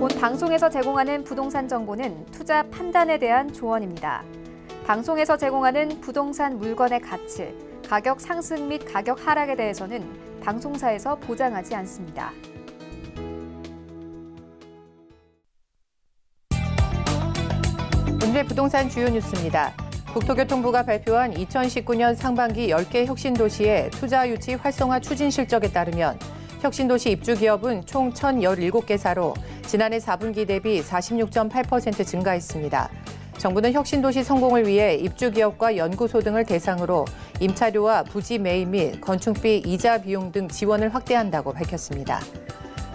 본 방송에서 제공하는 부동산 정보는 투자 판단에 대한 조언입니다. 방송에서 제공하는 부동산 물건의 가치, 가격 상승 및 가격 하락에 대해서는 방송사에서 보장하지 않습니다. 오늘의 부동산 주요 뉴스입니다. 국토교통부가 발표한 2019년 상반기 10개 혁신도시의 투자 유치 활성화 추진 실적에 따르면 혁신도시 입주기업은 총 1,017개사로 지난해 4분기 대비 46.8% 증가했습니다. 정부는 혁신도시 성공을 위해 입주기업과 연구소 등을 대상으로 임차료와 부지 매입 및 건축비, 이자 비용 등 지원을 확대한다고 밝혔습니다.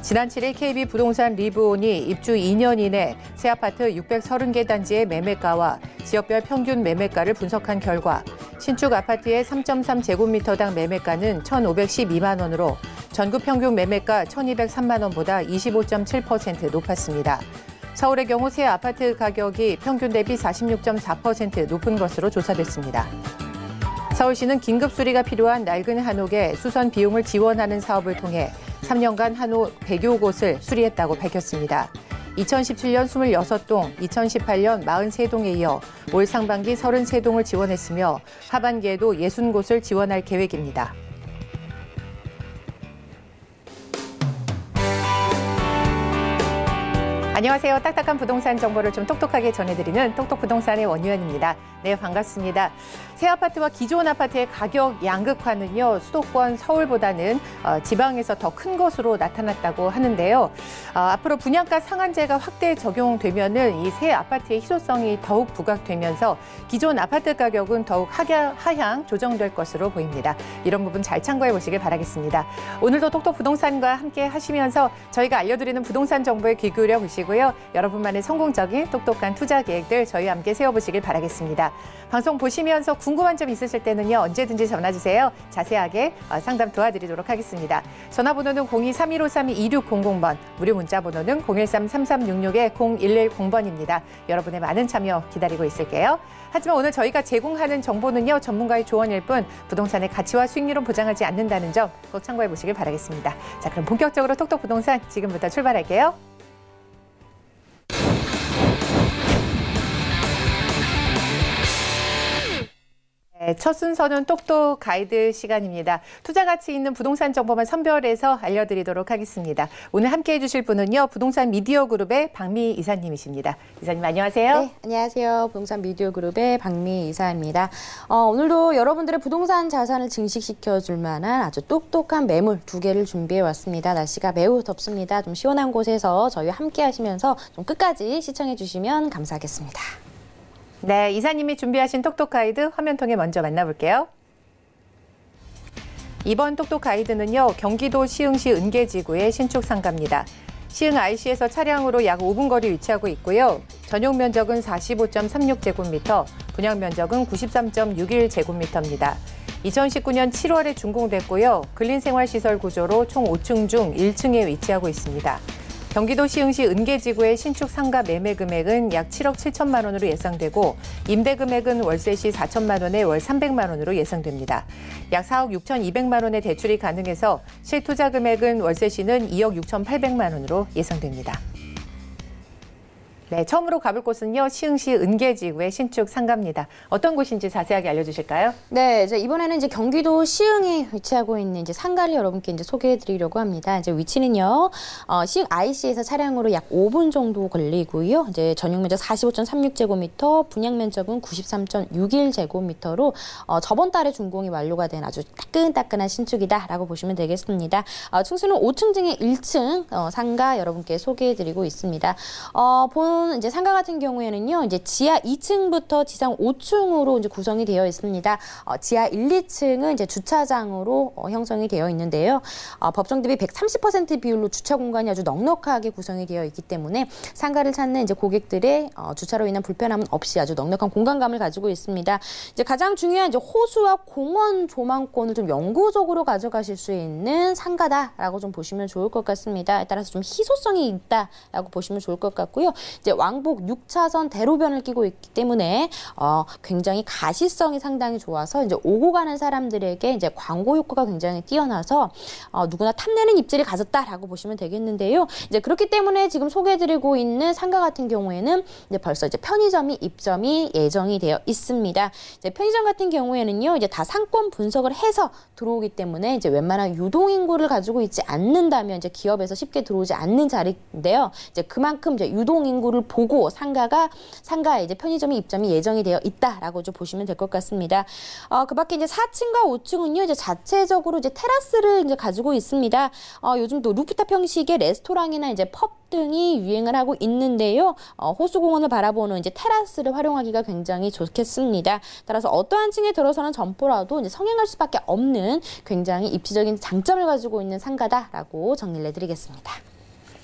지난 7일 KB부동산 리브온이 입주 2년 이내 새 아파트 630개 단지의 매매가와 지역별 평균 매매가를 분석한 결과 신축 아파트의 3.3제곱미터당 매매가는 1,512만 원으로 전국 평균 매매가 1,203만 원보다 25.7% 높았습니다. 서울의 경우 새 아파트 가격이 평균 대비 46.4% 높은 것으로 조사됐습니다. 서울시는 긴급 수리가 필요한 낡은 한옥에 수선 비용을 지원하는 사업을 통해 3년간 한옥 100여 곳을 수리했다고 밝혔습니다. 2017년 26동, 2018년 43동에 이어 올 상반기 33동을 지원했으며 하반기에도 60곳을 지원할 계획입니다. 안녕하세요. 딱딱한 부동산 정보를 좀 똑똑하게 전해드리는 똑똑부동산의 원유연입니다. 네, 반갑습니다. 새 아파트와 기존 아파트의 가격 양극화는요, 수도권 서울보다는 지방에서 더 큰 것으로 나타났다고 하는데요. 앞으로 분양가 상한제가 확대 적용되면은 이 새 아파트의 희소성이 더욱 부각되면서 기존 아파트 가격은 더욱 하향 조정될 것으로 보입니다. 이런 부분 잘 참고해 보시길 바라겠습니다. 오늘도 똑똑부동산과 함께 하시면서 저희가 알려드리는 부동산 정보에 귀 기울여 보시고 여러분만의 성공적인 똑똑한 투자 계획들 저희와 함께 세워보시길 바라겠습니다. 방송 보시면서 궁금한 점 있으실 때는요, 언제든지 전화 주세요. 자세하게 상담 도와드리도록 하겠습니다. 전화번호는 02-3153-2600번, 무료 문자번호는 013-3366-0110번입니다. 여러분의 많은 참여 기다리고 있을게요. 하지만 오늘 저희가 제공하는 정보는요, 전문가의 조언일 뿐 부동산의 가치와 수익률은 보장하지 않는다는 점 꼭 참고해 보시길 바라겠습니다. 자, 그럼 본격적으로 똑똑부동산 지금부터 출발할게요. 첫 순서는 똑똑 가이드 시간입니다. 투자 가치 있는 부동산 정보만 선별해서 알려드리도록 하겠습니다. 오늘 함께해 주실 분은요, 부동산 미디어 그룹의 박미 이사님이십니다. 이사님 안녕하세요. 네, 안녕하세요. 부동산 미디어 그룹의 박미 이사입니다. 오늘도 여러분들의 부동산 자산을 증식시켜줄 만한 아주 똑똑한 매물 2개를 준비해 왔습니다. 날씨가 매우 덥습니다. 좀 시원한 곳에서 저희와 함께 하시면서 좀 끝까지 시청해 주시면 감사하겠습니다. 네, 이사님이 준비하신 똑똑 가이드 화면 통해 먼저 만나볼게요. 이번 똑똑 가이드는요, 경기도 시흥시 은계지구의 신축 상가입니다. 시흥 IC에서 차량으로 약 5분 거리 위치하고 있고요. 전용 면적은 45.36제곱미터, 분양 면적은 93.61제곱미터입니다. 2019년 7월에 준공됐고요. 근린생활시설 구조로 총 5층 중 1층에 위치하고 있습니다. 경기도 시흥시 은계지구의 신축 상가 매매 금액은 약 7억 7천만 원으로 예상되고 임대 금액은 월세 시 4천만 원에 월 300만 원으로 예상됩니다. 약 4억 6,200만 원의 대출이 가능해서 실투자 금액은 월세 시는 2억 6,800만 원으로 예상됩니다. 네, 처음으로 가볼 곳은요, 시흥시 은계지구의 신축 상가입니다. 어떤 곳인지 자세하게 알려주실까요? 네, 이번에는 이제 경기도 시흥에 위치하고 있는 이제 상가를 여러분께 이제 소개해드리려고 합니다. 이제 위치는요, 시흥 IC에서 차량으로 약 5분 정도 걸리고요. 이제 전용 면적 45.36제곱미터, 분양 면적은 93.61제곱미터로 저번 달에 준공이 완료가 된 아주 따끈따끈한 신축이다라고 보시면 되겠습니다. 층수는 5층 중에 1층 상가 여러분께 소개해드리고 있습니다. 본 이제 상가 같은 경우에는요, 이제 지하 2층부터 지상 5층으로 이제 구성이 되어 있습니다. 지하 1, 2층은 이제 주차장으로 형성이 되어 있는데요. 법정 대비 130% 비율로 주차 공간이 아주 넉넉하게 구성이 되어 있기 때문에 상가를 찾는 이제 고객들의 주차로 인한 불편함은 없이 아주 넉넉한 공간감을 가지고 있습니다. 이제 가장 중요한 이제 호수와 공원 조망권을 좀 영구적으로 가져가실 수 있는 상가다라고 좀 보시면 좋을 것 같습니다. 따라서 좀 희소성이 있다라고 보시면 좋을 것 같고요. 이제 이제 왕복 6차선 대로변을 끼고 있기 때문에 굉장히 가시성이 상당히 좋아서 이제 오고 가는 사람들에게 이제 광고 효과가 굉장히 뛰어나서 누구나 탐내는 입지를 가졌다라고 보시면 되겠는데요. 이제 그렇기 때문에 지금 소개해드리고 있는 상가 같은 경우에는 이제 벌써 이제 편의점이 입점이 예정이 되어 있습니다. 이제 편의점 같은 경우에는요, 이제 다 상권 분석을 해서 들어오기 때문에 이제 웬만한 유동 인구를 가지고 있지 않는다면 이제 기업에서 쉽게 들어오지 않는 자리인데요. 이제 그만큼 이제 유동 인구를 보고 상가에 이제 편의점이 입점이 예정이 되어 있다라고 좀 보시면 될 것 같습니다. 그밖에 이제 4층과 5층은요, 이제 자체적으로 이제 테라스를 이제 가지고 있습니다. 요즘 또 루프탑 형식의 레스토랑이나 이제 펍 등이 유행을 하고 있는데요. 호수공원을 바라보는 이제 테라스를 활용하기가 굉장히 좋겠습니다. 따라서 어떠한 층에 들어서는 점포라도 이제 성행할 수밖에 없는 굉장히 입지적인 장점을 가지고 있는 상가다라고 정리를 해드리겠습니다.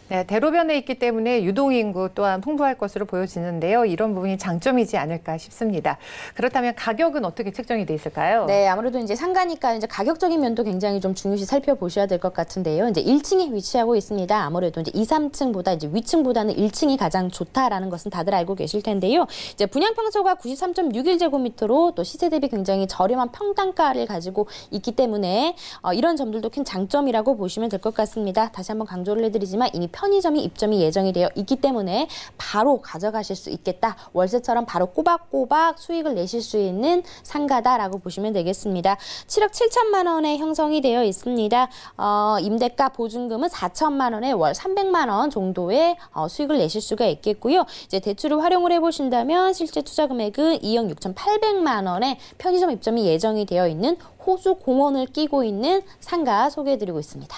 네, 대로변에 있기 때문에 유동인구 또한 풍부할 것으로 보여지는데요. 이런 부분이 장점이지 않을까 싶습니다. 그렇다면 가격은 어떻게 책정이 돼 있을까요? 네, 아무래도 이제 상가니까 이제 가격적인 면도 굉장히 좀 중요시 살펴보셔야 될 것 같은데요. 이제 1층에 위치하고 있습니다. 아무래도 이제 2, 3층보다 이제 위층보다는 1층이 가장 좋다라는 것은 다들 알고 계실 텐데요. 이제 분양 평수가 93.61제곱미터로 또 시세 대비 굉장히 저렴한 평당가를 가지고 있기 때문에 이런 점들도 큰 장점이라고 보시면 될 것 같습니다. 다시 한번 강조를 해드리지만 이미 편의점이 입점이 예정이 되어 있기 때문에 바로 가져가실 수 있겠다. 월세처럼 바로 꼬박꼬박 수익을 내실 수 있는 상가다라고 보시면 되겠습니다. 7억 7천만 원에 형성이 되어 있습니다. 임대가 보증금은 4천만 원에 월 300만 원 정도의 수익을 내실 수가 있겠고요. 이제 대출을 활용을 해보신다면 실제 투자 금액은 2억 6,800만 원에 편의점 입점이 예정이 되어 있는 호수공원을 끼고 있는 상가 소개해드리고 있습니다.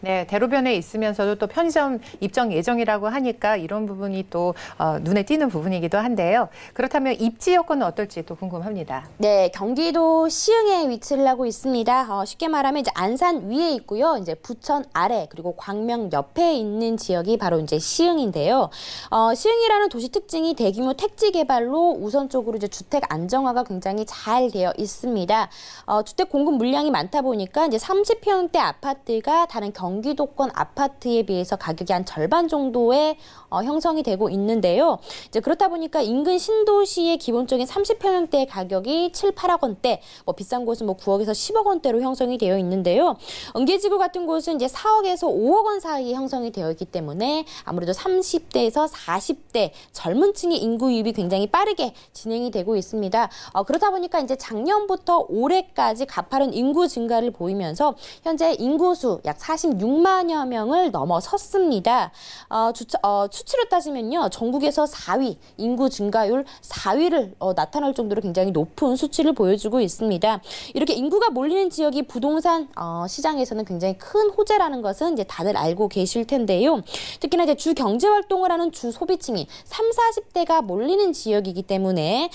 네, 대로변에 있으면서도 또 편의점 입점 예정이라고 하니까 이런 부분이 또 눈에 띄는 부분이기도 한데요. 그렇다면 입지 여건은 어떨지 또 궁금합니다. 네, 경기도 시흥에 위치를 하고 있습니다. 쉽게 말하면 이제 안산 위에 있고요. 이제 부천 아래 그리고 광명 옆에 있는 지역이 바로 이제 시흥인데요. 시흥이라는 도시 특징이 대규모 택지 개발로 우선적으로 이제 주택 안정화가 굉장히 잘 되어 있습니다. 주택 공급 물량이 많다 보니까 이제 30평대 아파트가 다른 경기도권 아파트에 비해서 가격이 한 절반 정도의 형성이 되고 있는데요. 이제 그렇다 보니까 인근 신도시의 기본적인 30평형대의 가격이 7, 8억 원대, 뭐 비싼 곳은 뭐 9억에서 10억 원대로 형성이 되어 있는데요. 은계지구 같은 곳은 이제 4억에서 5억 원 사이에 형성이 되어 있기 때문에 아무래도 30대에서 40대 젊은 층의 인구 유입이 굉장히 빠르게 진행이 되고 있습니다. 그렇다 보니까 이제 작년부터 올해까지 가파른 인구 증가를 보이면서 현재 인구수 약 46만여 명을 넘어섰습니다. 수치로 따지면요, 전국에서 4위, 인구 증가율 4위를 나타날 정도로 굉장히 높은 수치를 보여주고 있습니다. 이렇게 인구가 몰리는 지역이 부동산 시장에서는 굉장히 큰 호재라는 것은 이제 다들 알고 계실 텐데요. 특히나 이제 주 경제 활동을 하는 주 소비층이 30, 40대가 몰리는 지역이기 때문에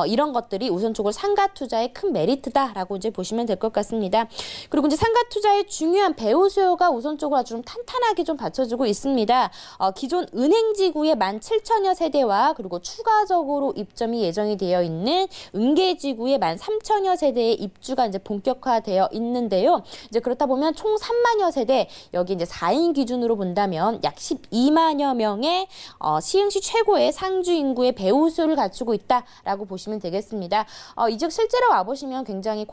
이런 것들이 우선적으로 상가 투자의 큰 메리트다라고 이제 보시면 될 것 같습니다. 그리고 이제 상가 투자의 중요한 배후 수요가 우선적으로 아주 좀 탄탄하게 좀 받쳐주고 있습니다. 기존 은행지구의 17,000여 세대와 그리고 추가적으로 입점이 예정이 되어 있는 은계지구의 13,000여 세대의 입주가 이제 본격화되어 있는데요. 이제 그렇다 보면 총 3만여 세대, 여기 이제 4인 기준으로 본다면 약 12만여 명의 시흥시 최고의 상주 인구의 배후 수요를 갖추고 있다라고 보시면 되겠습니다. 이 지역 실제로 와보시면 굉장히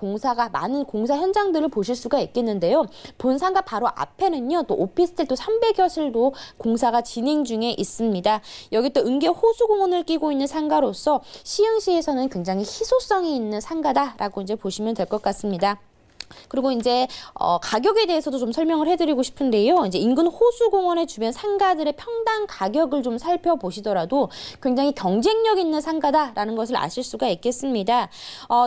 많은 공사 현장들을 보실 수가 있겠는데요. 본상가 바로 앞에는요, 또 오피스텔 또 300여 실도 공사가 진행 중에 있습니다. 여기 또 은계 호수공원을 끼고 있는 상가로서 시흥시에서는 굉장히 희소성이 있는 상가다라고 이제 보시면 될 것 같습니다. 그리고 이제 가격에 대해서도 좀 설명을 해드리고 싶은데요. 이제 인근 호수공원의 주변 상가들의 평당 가격을 좀 살펴보시더라도 굉장히 경쟁력 있는 상가다라는 것을 아실 수가 있겠습니다.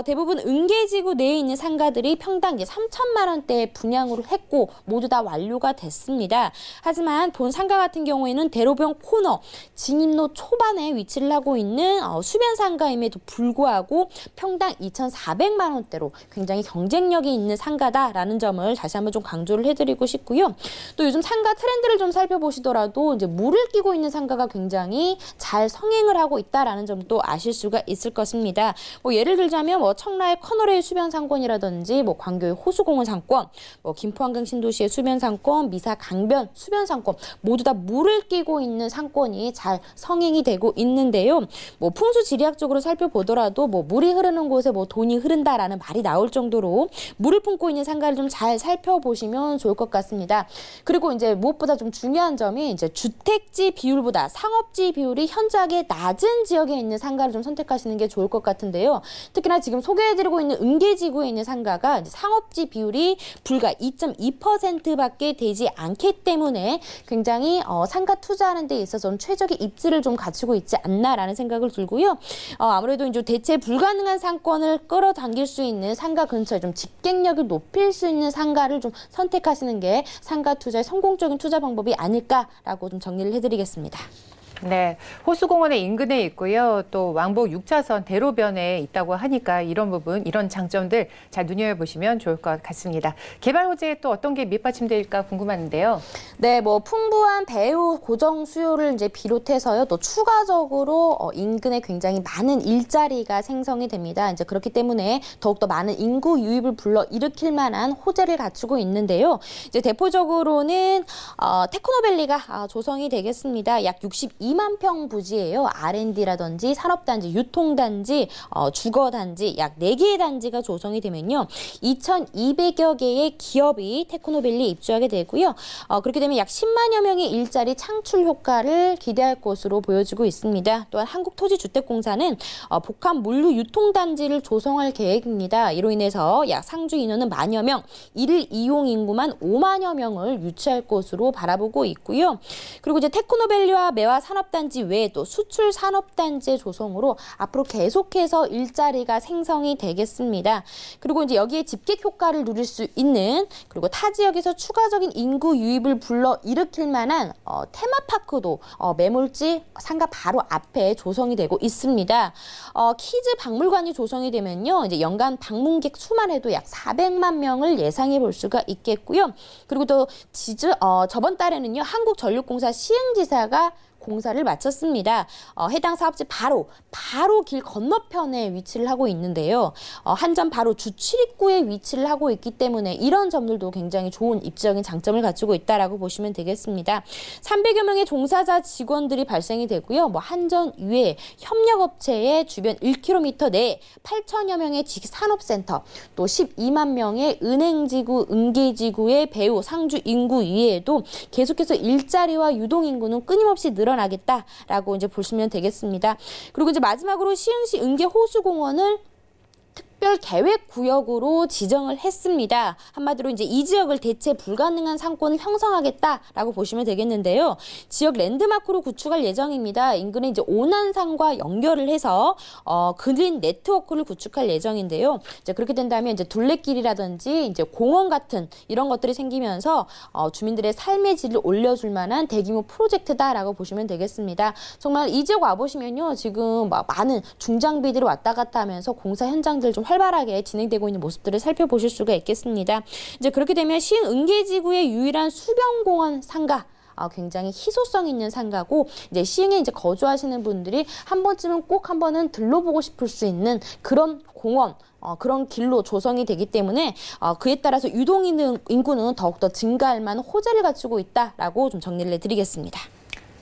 대부분 은계지구 내에 있는 상가들이 평당 이제 3천만 원대에 분양을 했고 모두 다 완료가 됐습니다. 하지만 본 상가 같은 경우에는 대로변 코너, 진입로 초반에 위치를 하고 있는 수변 상가임에도 불구하고 평당 2,400만 원대로 굉장히 경쟁력이 있는 상가다라는 점을 다시 한번 좀 강조를 해드리고 싶고요. 또 요즘 상가 트렌드를 좀 살펴보시더라도 이제 물을 끼고 있는 상가가 굉장히 잘 성행을 하고 있다라는 점도 아실 수가 있을 것입니다. 뭐 예를 들자면 뭐 청라의 커널의 수변 상권이라든지 뭐 광교의 호수공원 상권, 뭐 김포 한강 신도시의 수변 상권, 미사 강변 수변 상권 모두 다 물을 끼고 있는 상권이 잘 성행이 되고 있는데요. 뭐 풍수 지리학적으로 살펴보더라도 뭐 물이 흐르는 곳에 뭐 돈이 흐른다라는 말이 나올 정도로 물을 품고 있는 상가를 좀 잘 살펴보시면 좋을 것 같습니다. 그리고 이제 무엇보다 좀 중요한 점이 이제 주택지 비율보다 상업지 비율이 현저하게 낮은 지역에 있는 상가를 좀 선택하시는 게 좋을 것 같은데요. 특히나 지금 소개해드리고 있는 은계지구에 있는 상가가 이제 상업지 비율이 불과 2.2%밖에 되지 않기 때문에 굉장히 상가 투자하는 데 있어서 최적의 입지를 좀 갖추고 있지 않나라는 생각을 들고요. 아무래도 이제 대체 불가능한 상권을 끌어당길 수 있는 상가 근처에 좀 집객력을 높일 수 있는 상가를 좀 선택하시는 게 상가 투자의 성공적인 투자 방법이 아닐까라고 좀 정리를 해드리겠습니다. 네, 호수공원의 인근에 있고요. 또 왕복 6차선 대로변에 있다고 하니까 이런 부분, 이런 장점들 잘 눈여겨보시면 좋을 것 같습니다. 개발 호재에 또 어떤 게 밑받침될까 궁금한데요. 네, 뭐 풍부한 배후 고정 수요를 이제 비롯해서요. 또 추가적으로 인근에 굉장히 많은 일자리가 생성이 됩니다. 이제 그렇기 때문에 더욱더 많은 인구 유입을 불러일으킬 만한 호재를 갖추고 있는데요. 이제 대표적으로는 테크노밸리가 조성이 되겠습니다. 약 2만 평 부지예요. R&D라든지 산업단지, 유통단지, 주거단지 약 4개의 단지가 조성이 되면요. 2,200여 개의 기업이 테크노밸리에 입주하게 되고요. 그렇게 되면 약 10만여 명의 일자리 창출 효과를 기대할 것으로 보여지고 있습니다. 또한 한국토지주택공사는 복합 물류 유통단지를 조성할 계획입니다. 이로 인해서 약 상주 인원은 만여 명, 이를 이용 인구만 5만여 명을 유치할 것으로 바라보고 있고요. 그리고 이제 테크노밸리와 매화 산업단지 외에 또 수출 산업단지의 조성으로 앞으로 계속해서 일자리가 생성이 되겠습니다. 그리고 이제 여기에 집객 효과를 누릴 수 있는 그리고 타 지역에서 추가적인 인구 유입을 불러 일으킬 만한 테마파크도 매몰지 상가 바로 앞에 조성이 되고 있습니다. 키즈 박물관이 조성이 되면요. 이제 연간 방문객 수만 해도 약 400만 명을 예상해 볼 수가 있겠고요. 그리고 또 저번 달에는요. 한국전력공사 시흥지사가 공사를 마쳤습니다. 해당 사업지 바로 길 건너편에 위치를 하고 있는데요. 한전 바로 주출입구에 위치를 하고 있기 때문에 이런 점들도 굉장히 좋은 입지적인 장점을 갖추고 있다라고 보시면 되겠습니다. 300여 명의 종사자 직원들이 발생이 되고요. 뭐 한전 이외에 협력업체의 주변 1km 내에 8천여 명의 산업센터, 또 12만 명의 은행지구, 은계지구의 배후 상주 인구 이외에도 계속해서 일자리와 유동인구는 끊임없이 늘어나겠다라고 이제 보시면 되겠습니다. 그리고 이제 마지막으로 시흥시 은계 호수공원을 특별 계획 구역으로 지정을 했습니다. 한마디로 이제 이 지역을 대체 불가능한 상권을 형성하겠다라고 보시면 되겠는데요. 지역 랜드마크로 구축할 예정입니다. 인근에 이제 오난산과 연결을 해서 그린 네트워크를 구축할 예정인데요. 이제 그렇게 된다면 이제 둘레길이라든지 이제 공원 같은 이런 것들이 생기면서 주민들의 삶의 질을 올려줄 만한 대규모 프로젝트다라고 보시면 되겠습니다. 정말 이 지역 와보시면요. 지금 많은 중장비들이 왔다 갔다 하면서 공사 현장들 좀 활발하게 진행되고 있는 모습들을 살펴보실 수가 있겠습니다. 이제 그렇게 되면 시흥 은계지구의 유일한 수변공원 상가, 굉장히 희소성 있는 상가고 이제 시흥에 이제 거주하시는 분들이 한 번쯤은 꼭 한 번은 들러보고 싶을 수 있는 그런 공원, 그런 길로 조성이 되기 때문에 그에 따라서 유동 인구는 더욱더 증가할 만한 호재를 갖추고 있다라고 좀 정리를 해드리겠습니다.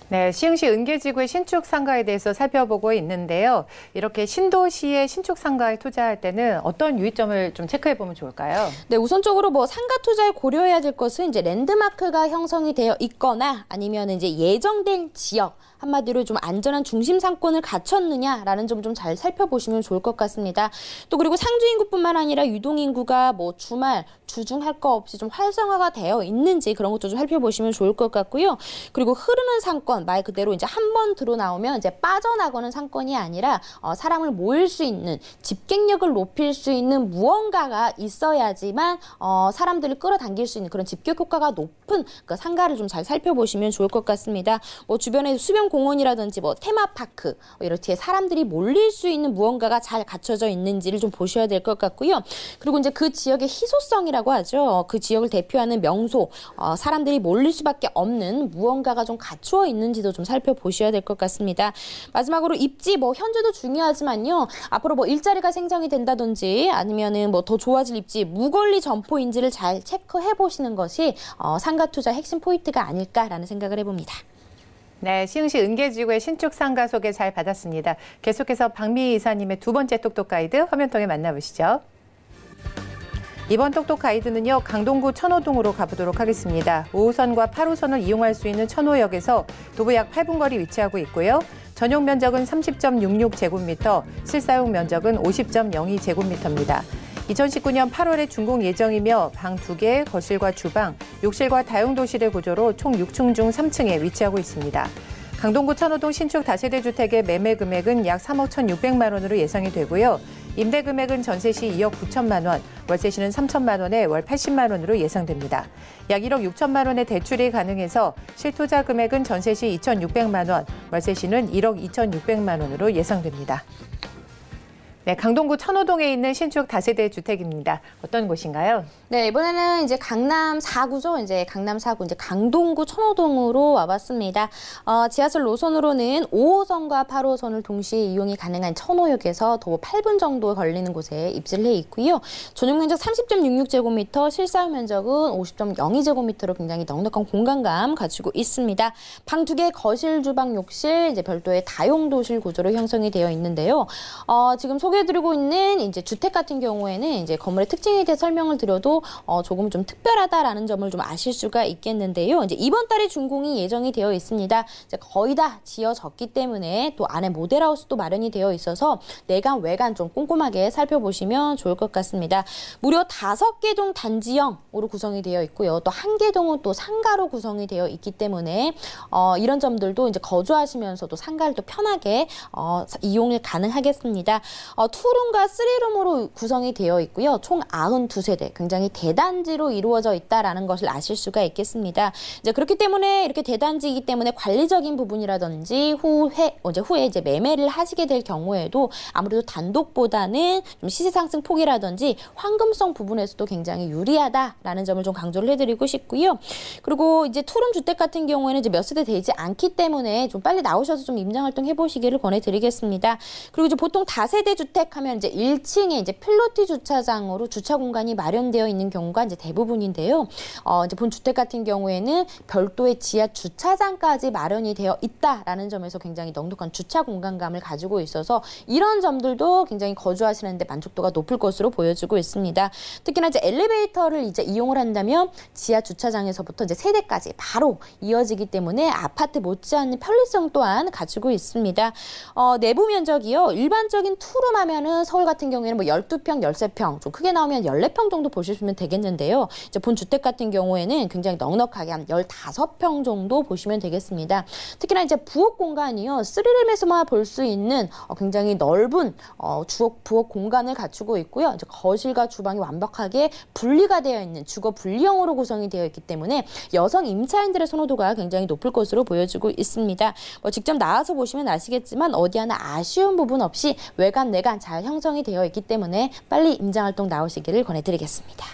네, 시흥시 은계지구의 신축 상가에 대해서 살펴보고 있는데요. 이렇게 신도시의 신축 상가에 투자할 때는 어떤 유의점을 좀 체크해 보면 좋을까요? 네, 우선적으로 뭐 상가 투자에 고려해야 될 것은 이제 랜드마크가 형성이 되어 있거나 아니면 이제 예정된 지역, 한마디로 좀 안전한 중심 상권을 갖췄느냐라는 점 좀 잘 살펴보시면 좋을 것 같습니다. 또 그리고 상주 인구뿐만 아니라 유동 인구가 뭐 주말, 주중 할 거 없이 좀 활성화가 되어 있는지 그런 것도 좀 살펴보시면 좋을 것 같고요. 그리고 흐르는 상권, 상권 말 그대로 이제 한 번 들어 나오면 이제 빠져나가는 상권이 아니라 사람을 모일 수 있는 집객력을 높일 수 있는 무언가가 있어야지만 사람들을 끌어당길 수 있는 그런 집격 효과가 높은 그 상가를 좀 잘 살펴보시면 좋을 것 같습니다. 뭐 주변에 수변 공원이라든지 뭐 테마파크 이렇게 사람들이 몰릴 수 있는 무언가가 잘 갖춰져 있는지를 좀 보셔야 될 것 같고요. 그리고 이제 그 지역의 희소성이라고 하죠. 그 지역을 대표하는 명소, 사람들이 몰릴 수밖에 없는 무언가가 좀 갖추어 있는지도 좀 살펴보셔야 될 것 같습니다. 마지막으로 입지, 뭐 현재도 중요하지만요. 앞으로 뭐 일자리가 생성이 된다든지 아니면은 뭐 더 좋아질 입지, 무권리 점포인지를 잘 체크해 보시는 것이 상가 투자 핵심 포인트가 아닐까라는 생각을 해봅니다. 네, 시흥시 은계지구의 신축 상가 소개 잘 받았습니다. 계속해서 박미희 이사님의 두 번째 똑똑 가이드 화면 통해 만나보시죠. 이번 똑똑 가이드는요, 강동구 천호동으로 가보도록 하겠습니다. 5호선과 8호선을 이용할 수 있는 천호역에서 도보 약 8분 거리 위치하고 있고요. 전용 면적은 30.66제곱미터, 실사용 면적은 50.02제곱미터입니다. 2019년 8월에 준공 예정이며 방 2개, 거실과 주방, 욕실과 다용도실의 구조로 총 6층 중 3층에 위치하고 있습니다. 강동구 천호동 신축 다세대 주택의 매매 금액은 약 3억 1,600만 원으로 예상이 되고요. 임대 금액은 전세 시 2억 9천만 원, 월세 시는 3천만 원에 월 80만 원으로 예상됩니다. 약 1억 6천만 원의 대출이 가능해서 실투자 금액은 전세 시 2,600만 원, 월세 시는 1억 2,600만 원으로 예상됩니다. 네, 강동구 천호동에 있는 신축 다세대 주택입니다. 어떤 곳인가요? 네, 이번에는 이제 강남 4구죠. 이제 강남 4구, 이제 강동구 천호동으로 와봤습니다. 지하철 노선으로는 5호선과 8호선을 동시에 이용이 가능한 천호역에서 도보 8분 정도 걸리는 곳에 입지를 해 있고요. 전용 면적 30.66제곱미터, 실사용 면적은 50.02제곱미터로 굉장히 넉넉한 공간감 가지고 있습니다. 방 2개, 거실, 주방, 욕실, 이제 별도의 다용도실 구조로 형성이 되어 있는데요. 지금 소개해드리고 있는 이제 주택 같은 경우에는 이제 건물의 특징에 대해 설명을 드려도 조금 좀 특별하다라는 점을 좀 아실 수가 있겠는데요. 이제 이번 달에 준공이 예정이 되어 있습니다. 이제 거의 다 지어졌기 때문에 또 안에 모델하우스도 마련이 되어 있어서 내관, 외관 좀 꼼꼼하게 살펴보시면 좋을 것 같습니다. 무려 5개 동 단지형으로 구성이 되어 있고요. 또 1개 동은 또 상가로 구성이 되어 있기 때문에 이런 점들도 이제 거주하시면서도 상가를 또 편하게 이용을 가능하겠습니다. 투룸과 3룸으로 구성이 되어 있고요. 총 92세대, 굉장히 대단지로 이루어져 있다라는 것을 아실 수가 있겠습니다. 이제 그렇기 때문에 이렇게 대단지이기 때문에 관리적인 부분이라든지 후에 이제 매매를 하시게 될 경우에도 아무래도 단독보다는 좀 시세 상승 폭이라든지 황금성 부분에서도 굉장히 유리하다라는 점을 좀 강조를 해드리고 싶고요. 그리고 이제 투룸 주택 같은 경우에는 이제 몇 세대 되지 않기 때문에 좀 빨리 나오셔서 좀 임장 활동 해보시기를 권해드리겠습니다. 그리고 이제 보통 다세대 주택 하면 이제 1층에 이제 필로티 주차장으로 주차 공간이 마련되어 있는 경우가 이제 대부분인데요. 이제 본 주택 같은 경우에는 별도의 지하 주차장까지 마련이 되어 있다라는 점에서 굉장히 넉넉한 주차 공간감을 가지고 있어서 이런 점들도 굉장히 거주하시는데 만족도가 높을 것으로 보여지고 있습니다. 특히나 이제 엘리베이터를 이제 이용을 한다면 지하 주차장에서부터 이제 세대까지 바로 이어지기 때문에 아파트 못지않는 편리성 또한 가지고 있습니다. 내부 면적이요. 일반적인 투룸 하면은 서울 같은 경우에는 뭐 12평, 13평, 좀 크게 나오면 14평 정도 보시면 되겠는데요. 이제 본 주택 같은 경우에는 굉장히 넉넉하게 한 15평 정도 보시면 되겠습니다. 특히나 이제 부엌 공간이요. 3룸에서만 볼 수 있는 굉장히 넓은 부엌 공간을 갖추고 있고요. 이제 거실과 주방이 완벽하게 분리가 되어 있는 주거 분리형으로 구성이 되어 있기 때문에 여성 임차인들의 선호도가 굉장히 높을 것으로 보여지고 있습니다. 뭐 직접 나와서 보시면 아시겠지만 어디 하나 아쉬운 부분 없이 외관, 내관 잘 형성이 되어 있기 때문에 빨리 임장활동 나오시기를 권해드리겠습니다.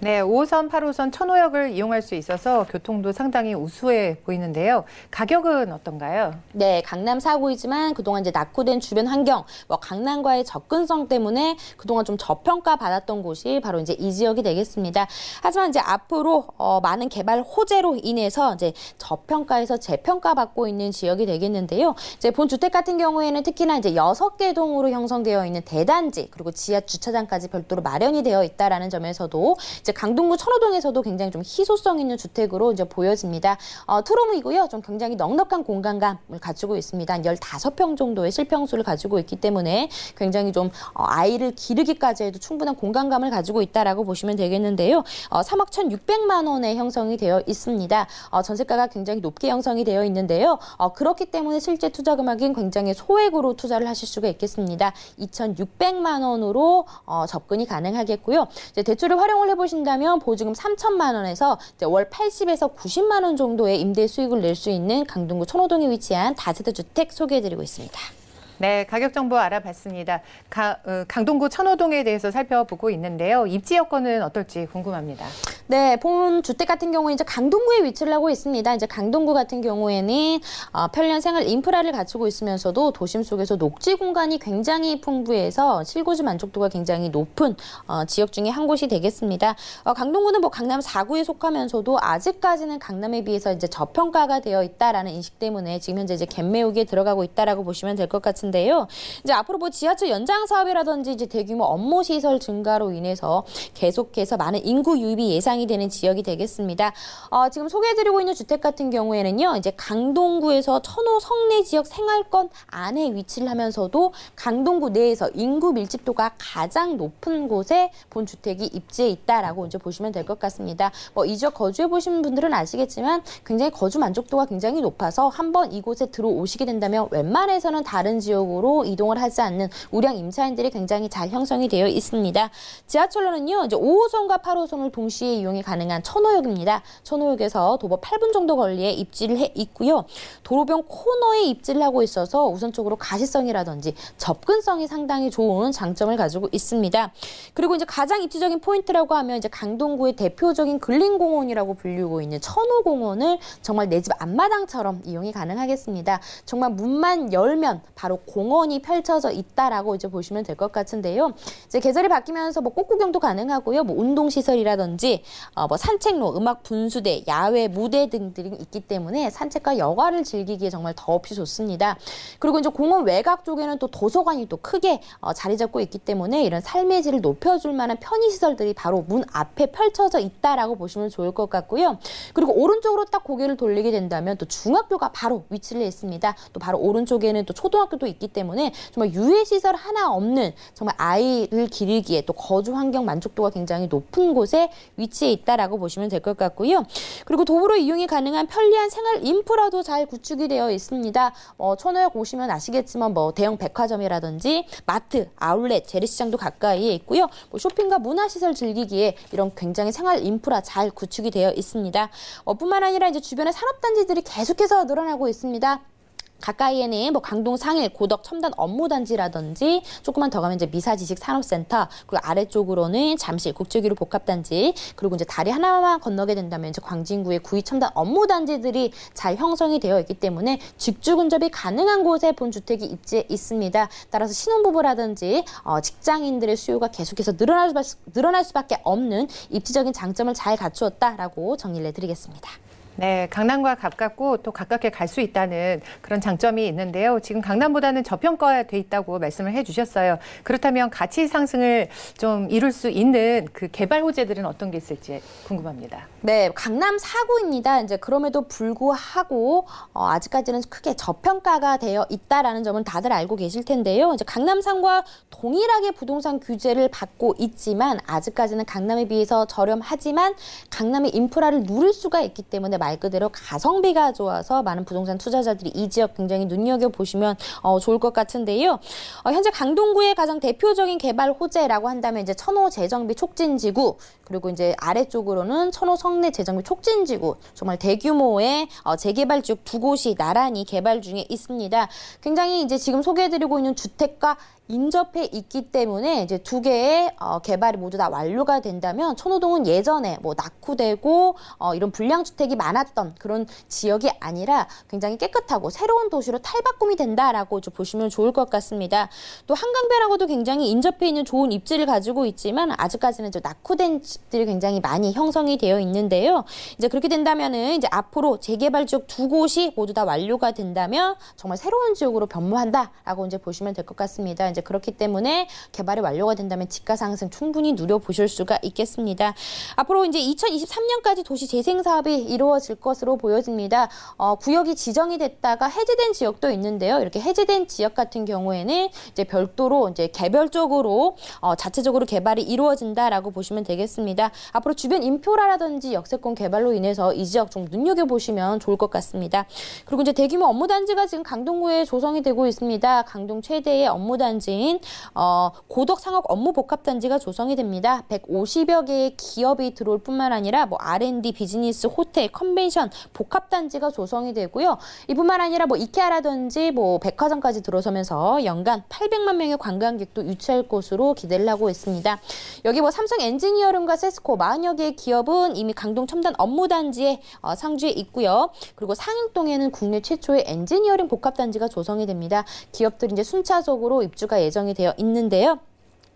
네, 5호선, 8호선 천호역을 이용할 수 있어서 교통도 상당히 우수해 보이는데요. 가격은 어떤가요? 네, 강남 4구이지만 그동안 이제 낙후된 주변 환경, 강남과의 접근성 때문에 그동안 좀 저평가 받았던 곳이 바로 이제 이 지역이 되겠습니다. 하지만 이제 앞으로 많은 개발 호재로 인해서 이제 저평가에서 재평가 받고 있는 지역이 되겠는데요. 이제 본 주택 같은 경우에는 특히나 이제 6개 동으로 형성되어 있는 대단지 그리고 지하 주차장까지 별도로 마련이 되어 있다라는 점에서도 이제 이제 강동구 천호동에서도 굉장히 좀 희소성 있는 주택으로 이제 보여집니다. 투룸이고요. 좀 굉장히 넉넉한 공간감을 갖추고 있습니다. 한 15평 정도의 실평수를 가지고 있기 때문에 굉장히 좀 아이를 기르기까지 해도 충분한 공간감을 가지고 있다라고 보시면 되겠는데요. 3억 1,600만 원에 형성이 되어 있습니다. 전세가가 굉장히 높게 형성이 되어 있는데요. 그렇기 때문에 실제 투자 금액은 굉장히 소액으로 투자를 하실 수가 있겠습니다. 2,600만 원으로 접근이 가능하겠고요. 이제 대출을 활용을 해보신다면 보증금 3천만 원에서 이제 월 80에서 90만 원 정도의 임대 수익을 낼 수 있는 강동구 천호동에 위치한 다세대 주택 소개해드리고 있습니다. 네, 가격 정보 알아봤습니다. 강동구 천호동에 대해서 살펴보고 있는데요. 입지 여건은 어떨지 궁금합니다. 네, 본 주택 같은 경우에 이제 강동구에 위치를 하고 있습니다. 이제 강동구 같은 경우에는 편리한 생활 인프라를 갖추고 있으면서도 도심 속에서 녹지 공간이 굉장히 풍부해서 실거주 만족도가 굉장히 높은 지역 중에 한 곳이 되겠습니다. 강동구는 뭐 강남 4구에 속하면서도 아직까지는 강남에 비해서 이제 저평가가 되어 있다라는 인식 때문에 지금 현재 이제 갭매우기에 들어가고 있다라고 보시면 될 것 같은데요. 이제 앞으로 뭐 지하철 연장 사업이라든지 이제 대규모 업무 시설 증가로 인해서 계속해서 많은 인구 유입이 예상이 되는 지역이 되겠습니다. 지금 소개해드리고 있는 주택 같은 경우에는요, 이제 강동구에서 천호 성내 지역 생활권 안에 위치를 하면서도 강동구 내에서 인구 밀집도가 가장 높은 곳에 본 주택이 입지해 있다라고 이제 보시면 될 것 같습니다. 뭐 이 지역 거주해 보신 분들은 아시겠지만 굉장히 거주 만족도가 굉장히 높아서 한번 이곳에 들어오시게 된다면 웬만해서는 다른 지역으로 이동을 하지 않는 우량 임차인들이 굉장히 잘 형성이 되어 있습니다. 지하철로는요, 이제 5호선과 8호선을 동시에 이용이 가능한 천호역입니다. 천호역에서 도보 8분 정도 거리에 입지를 해 있고요. 도로변 코너에 입지를 하고 있어서 우선적으로 가시성이라든지 접근성이 상당히 좋은 장점을 가지고 있습니다. 그리고 이제 가장 입지적인 포인트라고 하면 이제 강동구의 대표적인 근린공원이라고 불리고 있는 천호공원을 정말 내 집 앞마당처럼 이용이 가능하겠습니다. 정말 문만 열면 바로 공원이 펼쳐져 있다라고 이제 보시면 될 것 같은데요. 이제 계절이 바뀌면서 뭐 꽃구경도 가능하고요. 뭐 운동시설이라든지 뭐 산책로, 음악 분수대, 야외 무대 등들이 있기 때문에 산책과 여가를 즐기기에 정말 더없이 좋습니다. 그리고 이제 공원 외곽 쪽에는 또 도서관이 또 크게 자리 잡고 있기 때문에 이런 삶의 질을 높여줄 만한 편의시설들이 바로 문 앞에 펼쳐져 있다라고 보시면 좋을 것 같고요. 그리고 오른쪽으로 딱 고개를 돌리게 된다면 또 중학교가 바로 위치를 했습니다. 또 바로 오른쪽에는 또 초등학교도 있기 때문에 정말 유해시설 하나 없는 정말 아이를 기르기에 또 거주 환경 만족도가 굉장히 높은 곳에 위치해 있다라고 보시면 될 것 같고요. 그리고 도보로 이용이 가능한 편리한 생활 인프라도 잘 구축이 되어 있습니다. 천호역 오시면 아시겠지만 뭐 대형 백화점이라든지 마트, 아울렛, 재래시장도 가까이에 있고요. 뭐 쇼핑과 문화시설 즐기기에 이런 굉장히 생활 인프라 잘 구축이 되어 있습니다. 뿐만 아니라 이제 주변에 산업단지들이 계속해서 늘어나고 있습니다. 가까이에는 뭐 강동 상일, 고덕, 첨단 업무단지라든지 조금만 더 가면 이제 미사지식 산업센터, 그리고 아래쪽으로는 잠실 국제기로 복합단지, 그리고 이제 다리 하나만 건너게 된다면 이제 광진구의 구의 첨단 업무단지들이 잘 형성이 되어 있기 때문에 직주 근접이 가능한 곳에 본 주택이 입지해 있습니다. 따라서 신혼부부라든지 직장인들의 수요가 계속해서 늘어날 수밖에 없는 입지적인 장점을 잘 갖추었다라고 정리를 해드리겠습니다. 네, 강남과 가깝고 또 가깝게 갈 수 있다는 그런 장점이 있는데요. 지금 강남보다는 저평가돼 있다고 말씀을 해주셨어요. 그렇다면 가치 상승을 좀 이룰 수 있는 그 개발 호재들은 어떤 게 있을지 궁금합니다. 네, 강남 4구입니다. 이제 그럼에도 불구하고 아직까지는 크게 저평가가 되어 있다라는 점은 다들 알고 계실 텐데요. 이제 강남 3과 동일하게 부동산 규제를 받고 있지만 아직까지는 강남에 비해서 저렴하지만 강남의 인프라를 누릴 수가 있기 때문에 말 그대로 가성비가 좋아서 많은 부동산 투자자들이 이 지역 굉장히 눈여겨보시면 좋을 것 같은데요. 현재 강동구의 가장 대표적인 개발 호재라고 한다면 이제 천호 재정비 촉진지구, 그리고 이제 아래쪽으로는 천호 성내 재정비 촉진지구, 정말 대규모의 재개발 지역 두 곳이 나란히 개발 중에 있습니다. 굉장히 이제 지금 소개해드리고 있는 주택과 인접해 있기 때문에 이제 두 개의 개발이 모두 다 완료가 된다면 천호동은 예전에 뭐 낙후되고 이런 불량 주택이 많이 많았던 그런 지역이 아니라 굉장히 깨끗하고 새로운 도시로 탈바꿈이 된다라고 좀 보시면 좋을 것 같습니다. 또 한강변하고도 굉장히 인접해 있는 좋은 입지를 가지고 있지만 아직까지는 좀 낙후된 집들이 굉장히 많이 형성이 되어 있는데요. 이제 그렇게 된다면은 이제 앞으로 재개발 지역 두 곳이 모두 다 완료가 된다면 정말 새로운 지역으로 변모한다라고 이제 보시면 될 것 같습니다. 이제 그렇기 때문에 개발이 완료가 된다면 집가 상승 충분히 누려보실 수가 있겠습니다. 앞으로 이제 2023년까지 도시 재생 사업이 이루어질 것으로 보여집니다. 구역이 지정이 됐다가 해제된 지역도 있는데요. 이렇게 해제된 지역 같은 경우에는 이제 별도로 이제 개별적으로 자체적으로 개발이 이루어진다라고 보시면 되겠습니다. 앞으로 주변 인프라라든지 역세권 개발로 인해서 이 지역 좀 눈여겨보시면 좋을 것 같습니다. 그리고 이제 대규모 업무단지가 지금 강동구에 조성이 되고 있습니다. 강동 최대의 업무단지인 고덕상업업무복합단지가 조성이 됩니다. 150여 개의 기업이 들어올 뿐만 아니라 뭐 R&D, 비즈니스, 호텔, 컨벤션, 복합단지가 조성이 되고요. 이뿐만 아니라 뭐 이케아라든지 뭐 백화점까지 들어서면서 연간 800만 명의 관광객도 유치할 것으로 기대를 하고 있습니다. 여기 뭐 삼성 엔지니어링과 세스코 40여 개의 기업은 이미 강동 첨단 업무단지에 상주해 있고요. 그리고 상일동에는 국내 최초의 엔지니어링 복합단지가 조성이 됩니다. 기업들이 이제 순차적으로 입주가 예정이 되어 있는데요.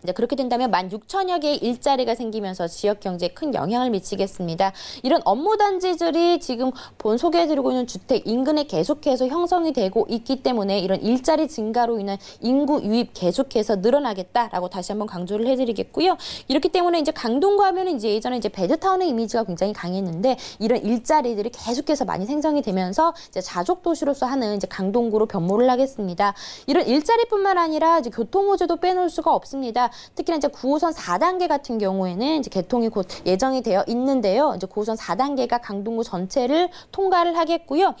이제 그렇게 된다면 16,000여 개의 일자리가 생기면서 지역 경제에 큰 영향을 미치겠습니다. 이런 업무단지들이 지금 본 소개해드리고 있는 주택 인근에 계속해서 형성이 되고 있기 때문에 이런 일자리 증가로 인한 인구 유입 계속해서 늘어나겠다라고 다시 한번 강조를 해드리겠고요. 이렇기 때문에 이제 강동구 하면은 이제 예전에 이제 배드타운의 이미지가 굉장히 강했는데 이런 일자리들이 계속해서 많이 생성이 되면서 이제 자족 도시로서 하는 이제 강동구로 변모를 하겠습니다. 이런 일자리뿐만 아니라 이제 교통 호재도 빼놓을 수가 없습니다. 특히나 이제 9호선 4단계 같은 경우에는 이제 개통이 곧 예정이 되어 있는데요. 이제 9호선 4단계가 강동구 전체를 통과를 하겠고요.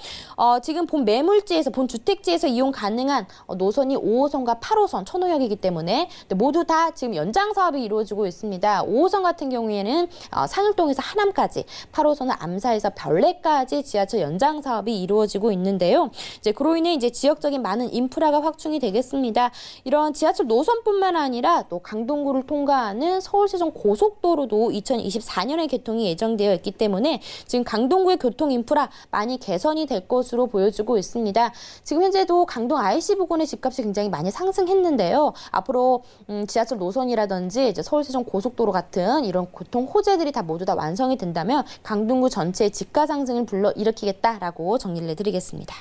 지금 본 매물지에서, 본 주택지에서 이용 가능한 노선이 5호선과 8호선, 천호역이기 때문에 모두 다 지금 연장 사업이 이루어지고 있습니다. 5호선 같은 경우에는 상일동에서 하남까지, 8호선은 암사에서 별내까지 지하철 연장 사업이 이루어지고 있는데요. 이제 그로 인해 이제 지역적인 많은 인프라가 확충이 되겠습니다. 이런 지하철 노선뿐만 아니라 또 강동구를 통과하는 서울세종 고속도로도 2024년에 개통이 예정되어 있기 때문에 지금 강동구의 교통 인프라 많이 개선이 될 것으로 보여지고 있습니다. 지금 현재도 강동 IC 부근의 집값이 굉장히 많이 상승했는데요. 앞으로 지하철 노선이라든지 이제 서울세종 고속도로 같은 이런 교통 호재들이 다 모두 다 완성이 된다면 강동구 전체의 집가 상승을 불러일으키겠다라고 정리를 해드리겠습니다.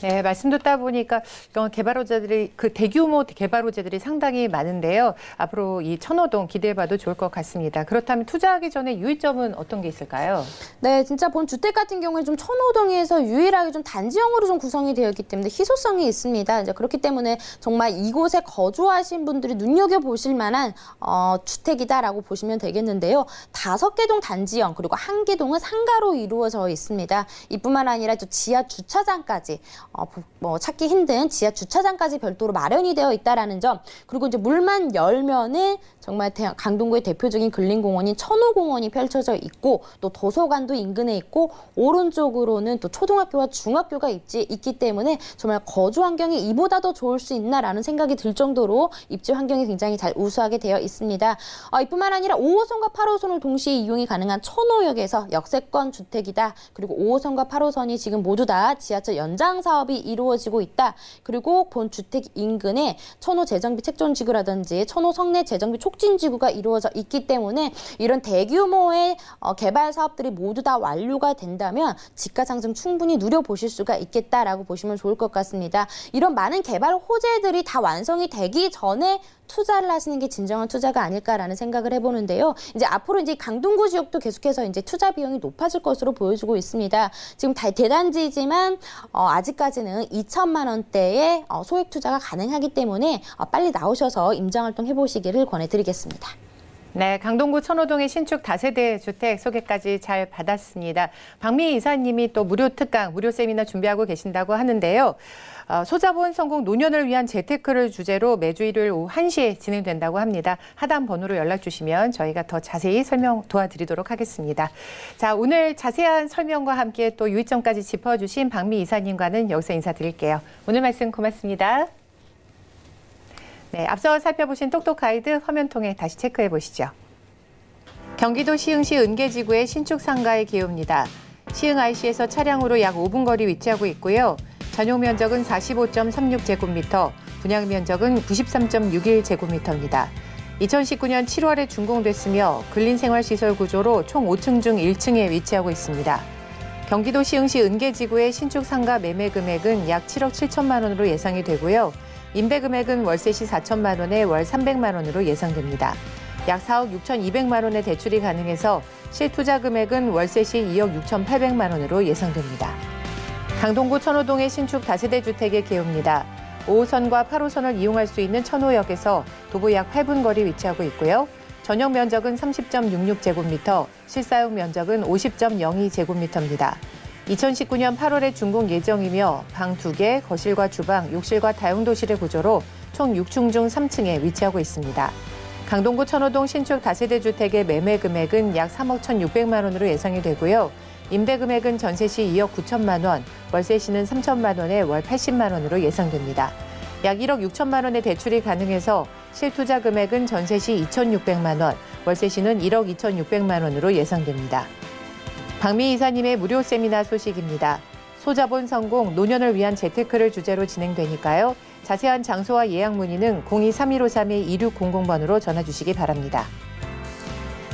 네, 말씀 듣다 보니까 이런 개발호재들이 대규모 개발호재들이 상당히 많은데요. 앞으로 이 천호동 기대해봐도 좋을 것 같습니다. 그렇다면 투자하기 전에 유의점은 어떤 게 있을까요? 네, 진짜 본 주택 같은 경우에 좀 천호동에서 유일하게 좀 단지형으로 좀 구성이 되어 있기 때문에 희소성이 있습니다. 이제 그렇기 때문에 정말 이곳에 거주하신 분들이 눈여겨 보실 만한 주택이다라고 보시면 되겠는데요. 5개 동 단지형 그리고 1개 동은 상가로 이루어져 있습니다. 이뿐만 아니라 또 지하 주차장까지 찾기 힘든 지하 주차장까지 별도로 마련이 되어 있다라는 점, 그리고 이제 물만 열면은 정말 강동구의 대표적인 근린공원인 천호공원이 펼쳐져 있고 또 도서관도 인근에 있고 오른쪽으로는 또 초등학교와 중학교가 있기 때문에 정말 거주 환경이 이보다 더 좋을 수 있나라는 생각이 들 정도로 입지 환경이 굉장히 잘 우수하게 되어 있습니다. 이뿐만 아니라 5호선과 8호선을 동시에 이용이 가능한 천호역에서 역세권 주택이다. 그리고 5호선과 8호선이 지금 모두 다 지하철 연장 사업이 이루어지고 있다. 그리고 본 주택 인근에 천호 재정비 책존지구라든지 천호 성내 재정비 촉진지구가 이루어져 있기 때문에 이런 대규모의 개발 사업들이 모두 다 완료가 된다면 집가 상승 충분히 누려보실 수가 있겠다라고 보시면 좋을 것 같습니다. 이런 많은 개발 호재들이 다 완성이 되기 전에 투자를 하시는 게 진정한 투자가 아닐까라는 생각을 해보는데요. 이제 앞으로 이제 강동구 지역도 계속해서 이제 투자 비용이 높아질 것으로 보여지고 있습니다. 지금 대단지지만 아직까지는 2천만 원대의 소액 투자가 가능하기 때문에 빨리 나오셔서 임장활동 해보시기를 권해드리겠습니다. 네, 강동구 천호동의 신축 다세대 주택 소개까지 잘 받았습니다. 박미 이사님이 또 무료 특강, 무료 세미나 준비하고 계신다고 하는데요. 소자본 성공 노년을 위한 재테크를 주제로 매주 일요일 오후 1시에 진행된다고 합니다. 하단 번호로 연락 주시면 저희가 더 자세히 설명 도와드리도록 하겠습니다. 자, 오늘 자세한 설명과 함께 또 유의점까지 짚어주신 박미 이사님과는 여기서 인사드릴게요. 오늘 말씀 고맙습니다. 네, 앞서 살펴보신 똑똑 가이드 화면 통해 다시 체크해 보시죠. 경기도 시흥시 은계지구의 신축 상가의 기호입니다. 시흥 IC에서 차량으로 약 5분 거리 위치하고 있고요. 전용 면적은 45.36제곱미터, 분양 면적은 93.61제곱미터입니다. 2019년 7월에 준공됐으며 근린생활시설 구조로 총 5층 중 1층에 위치하고 있습니다. 경기도 시흥시 은계지구의 신축 상가 매매 금액은 약 7억 7천만 원으로 예상이 되고요. 임대 금액은 월세 시 4천만 원에 월 300만 원으로 예상됩니다. 약 4억 6,200만 원의 대출이 가능해서 실투자 금액은 월세 시 2억 6,800만 원으로 예상됩니다. 강동구 천호동의 신축 다세대 주택의 개요입니다. 5호선과 8호선을 이용할 수 있는 천호역에서 도보 약 8분 거리 위치하고 있고요. 전용 면적은 30.66제곱미터, 실사용 면적은 50.02제곱미터입니다. 2019년 8월에 준공 예정이며 방 2개, 거실과 주방, 욕실과 다용도실의 구조로 총 6층 중 3층에 위치하고 있습니다. 강동구 천호동 신축 다세대 주택의 매매 금액은 약 3억 1,600만 원으로 예상이 되고요. 임대 금액은 전세 시 2억 9천만 원, 월세 시는 3천만 원에 월 80만 원으로 예상됩니다. 약 1억 6천만 원의 대출이 가능해서 실투자 금액은 전세 시 2,600만 원, 월세 시는 1억 2,600만 원으로 예상됩니다. 박미 이사님의 무료 세미나 소식입니다. 소자본 성공, 노년을 위한 재테크를 주제로 진행되니까요. 자세한 장소와 예약 문의는 02-3153-2600번으로 전화 주시기 바랍니다.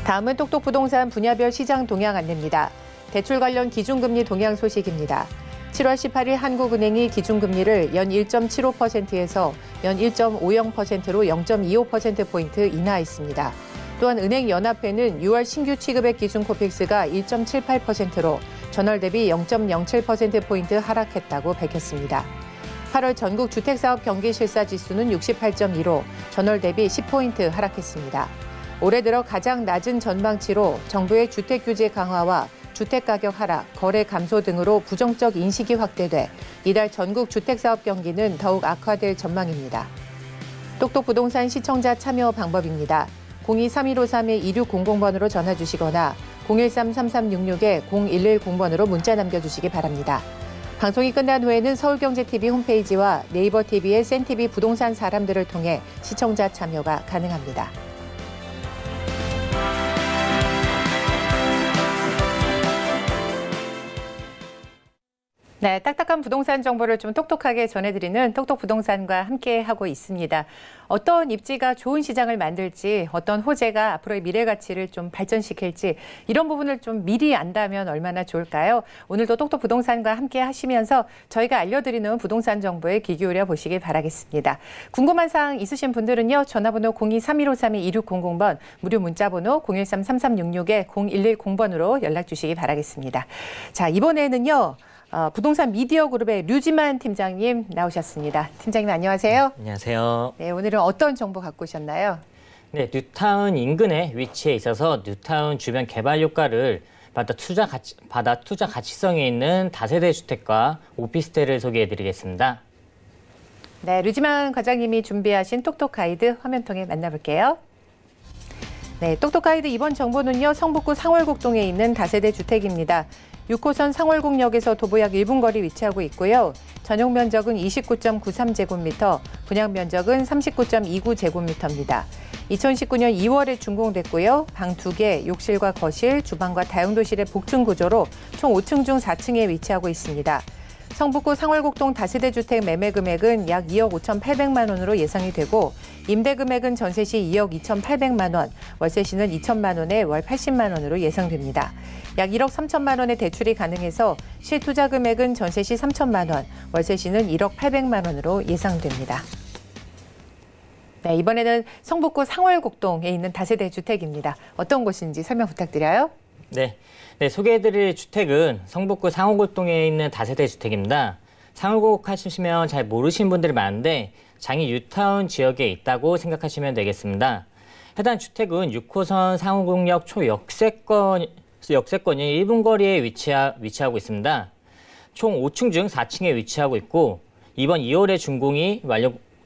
다음은 똑똑부동산 분야별 시장 동향 안내입니다. 대출 관련 기준금리 동향 소식입니다. 7월 18일 한국은행이 기준금리를 연 1.75%에서 연 1.50%로 0.25%포인트 인하했습니다. 또한 은행연합회는 6월 신규 취급액 기준 코픽스가 1.78%로 전월 대비 0.07%포인트 하락했다고 밝혔습니다. 8월 전국 주택사업 경기 실사 지수는 68.2로 전월 대비 10포인트 하락했습니다. 올해 들어 가장 낮은 전망치로 정부의 주택 규제 강화와 주택가격 하락, 거래 감소 등으로 부정적 인식이 확대돼 이달 전국 주택사업 경기는 더욱 악화될 전망입니다. 똑똑부동산 시청자 참여 방법입니다. 02-3153-2600번으로 전화 주시거나 013-3366-0110번으로 문자 남겨주시기 바랍니다. 방송이 끝난 후에는 서울경제TV 홈페이지와 네이버 TV의 센TV 부동산 사람들을 통해 시청자 참여가 가능합니다. 네, 딱딱한 부동산 정보를 좀 똑똑하게 전해드리는 똑똑부동산과 함께하고 있습니다. 어떤 입지가 좋은 시장을 만들지, 어떤 호재가 앞으로의 미래 가치를 좀 발전시킬지 이런 부분을 좀 미리 안다면 얼마나 좋을까요? 오늘도 똑똑부동산과 함께 하시면서 저희가 알려드리는 부동산 정보에 귀 기울여 보시길 바라겠습니다. 궁금한 사항 있으신 분들은요. 전화번호 02-3153-2600번, 무료 문자번호 013-3366-0110번으로 연락 주시기 바라겠습니다. 자, 이번에는요. 부동산 미디어 그룹의 류지만 팀장님 나오셨습니다. 팀장님 안녕하세요. 안녕하세요. 네, 오늘은 어떤 정보 갖고 오셨나요? 네, 뉴타운 인근에 위치해 있어서 뉴타운 주변 개발 효과를 받아 투자 가치성이 있는 다세대 주택과 오피스텔을 소개해드리겠습니다. 네, 류지만 과장님이 준비하신 똑똑 가이드 화면 통해 만나볼게요. 네, 똑똑 가이드 이번 정보는요. 성북구 상월곡동에 있는 다세대 주택입니다. 6호선 상월곡역에서 도보 약 1분 거리 위치하고 있고요. 전용 면적은 29.93제곱미터, 분양 면적은 39.29제곱미터입니다. 2019년 2월에 준공됐고요. 방 2개, 욕실과 거실, 주방과 다용도실의 복층 구조로 총 5층 중 4층에 위치하고 있습니다. 성북구 상월곡동 다세대 주택 매매 금액은 약 2억 5,800만 원으로 예상이 되고 임대 금액은 전세 시 2억 2,800만 원, 월세 시는 2천만 원에 월 80만 원으로 예상됩니다. 약 1억 3천만 원의 대출이 가능해서 실투자 금액은 전세 시 3천만 원, 월세 시는 1억 800만 원으로 예상됩니다. 네, 이번에는 성북구 상월곡동에 있는 다세대 주택입니다. 어떤 곳인지 설명 부탁드려요. 네, 소개해드릴 주택은 성북구 상월곡동에 있는 다세대 주택입니다. 상월곡 하시면 잘 모르시는 분들이 많은데 장이 뉴타운 지역에 있다고 생각하시면 되겠습니다. 해당 주택은 6호선 상월곡역 초역세권이 1분 거리에 위치하고 있습니다. 총 5층 중 4층에 위치하고 있고 이번 2월에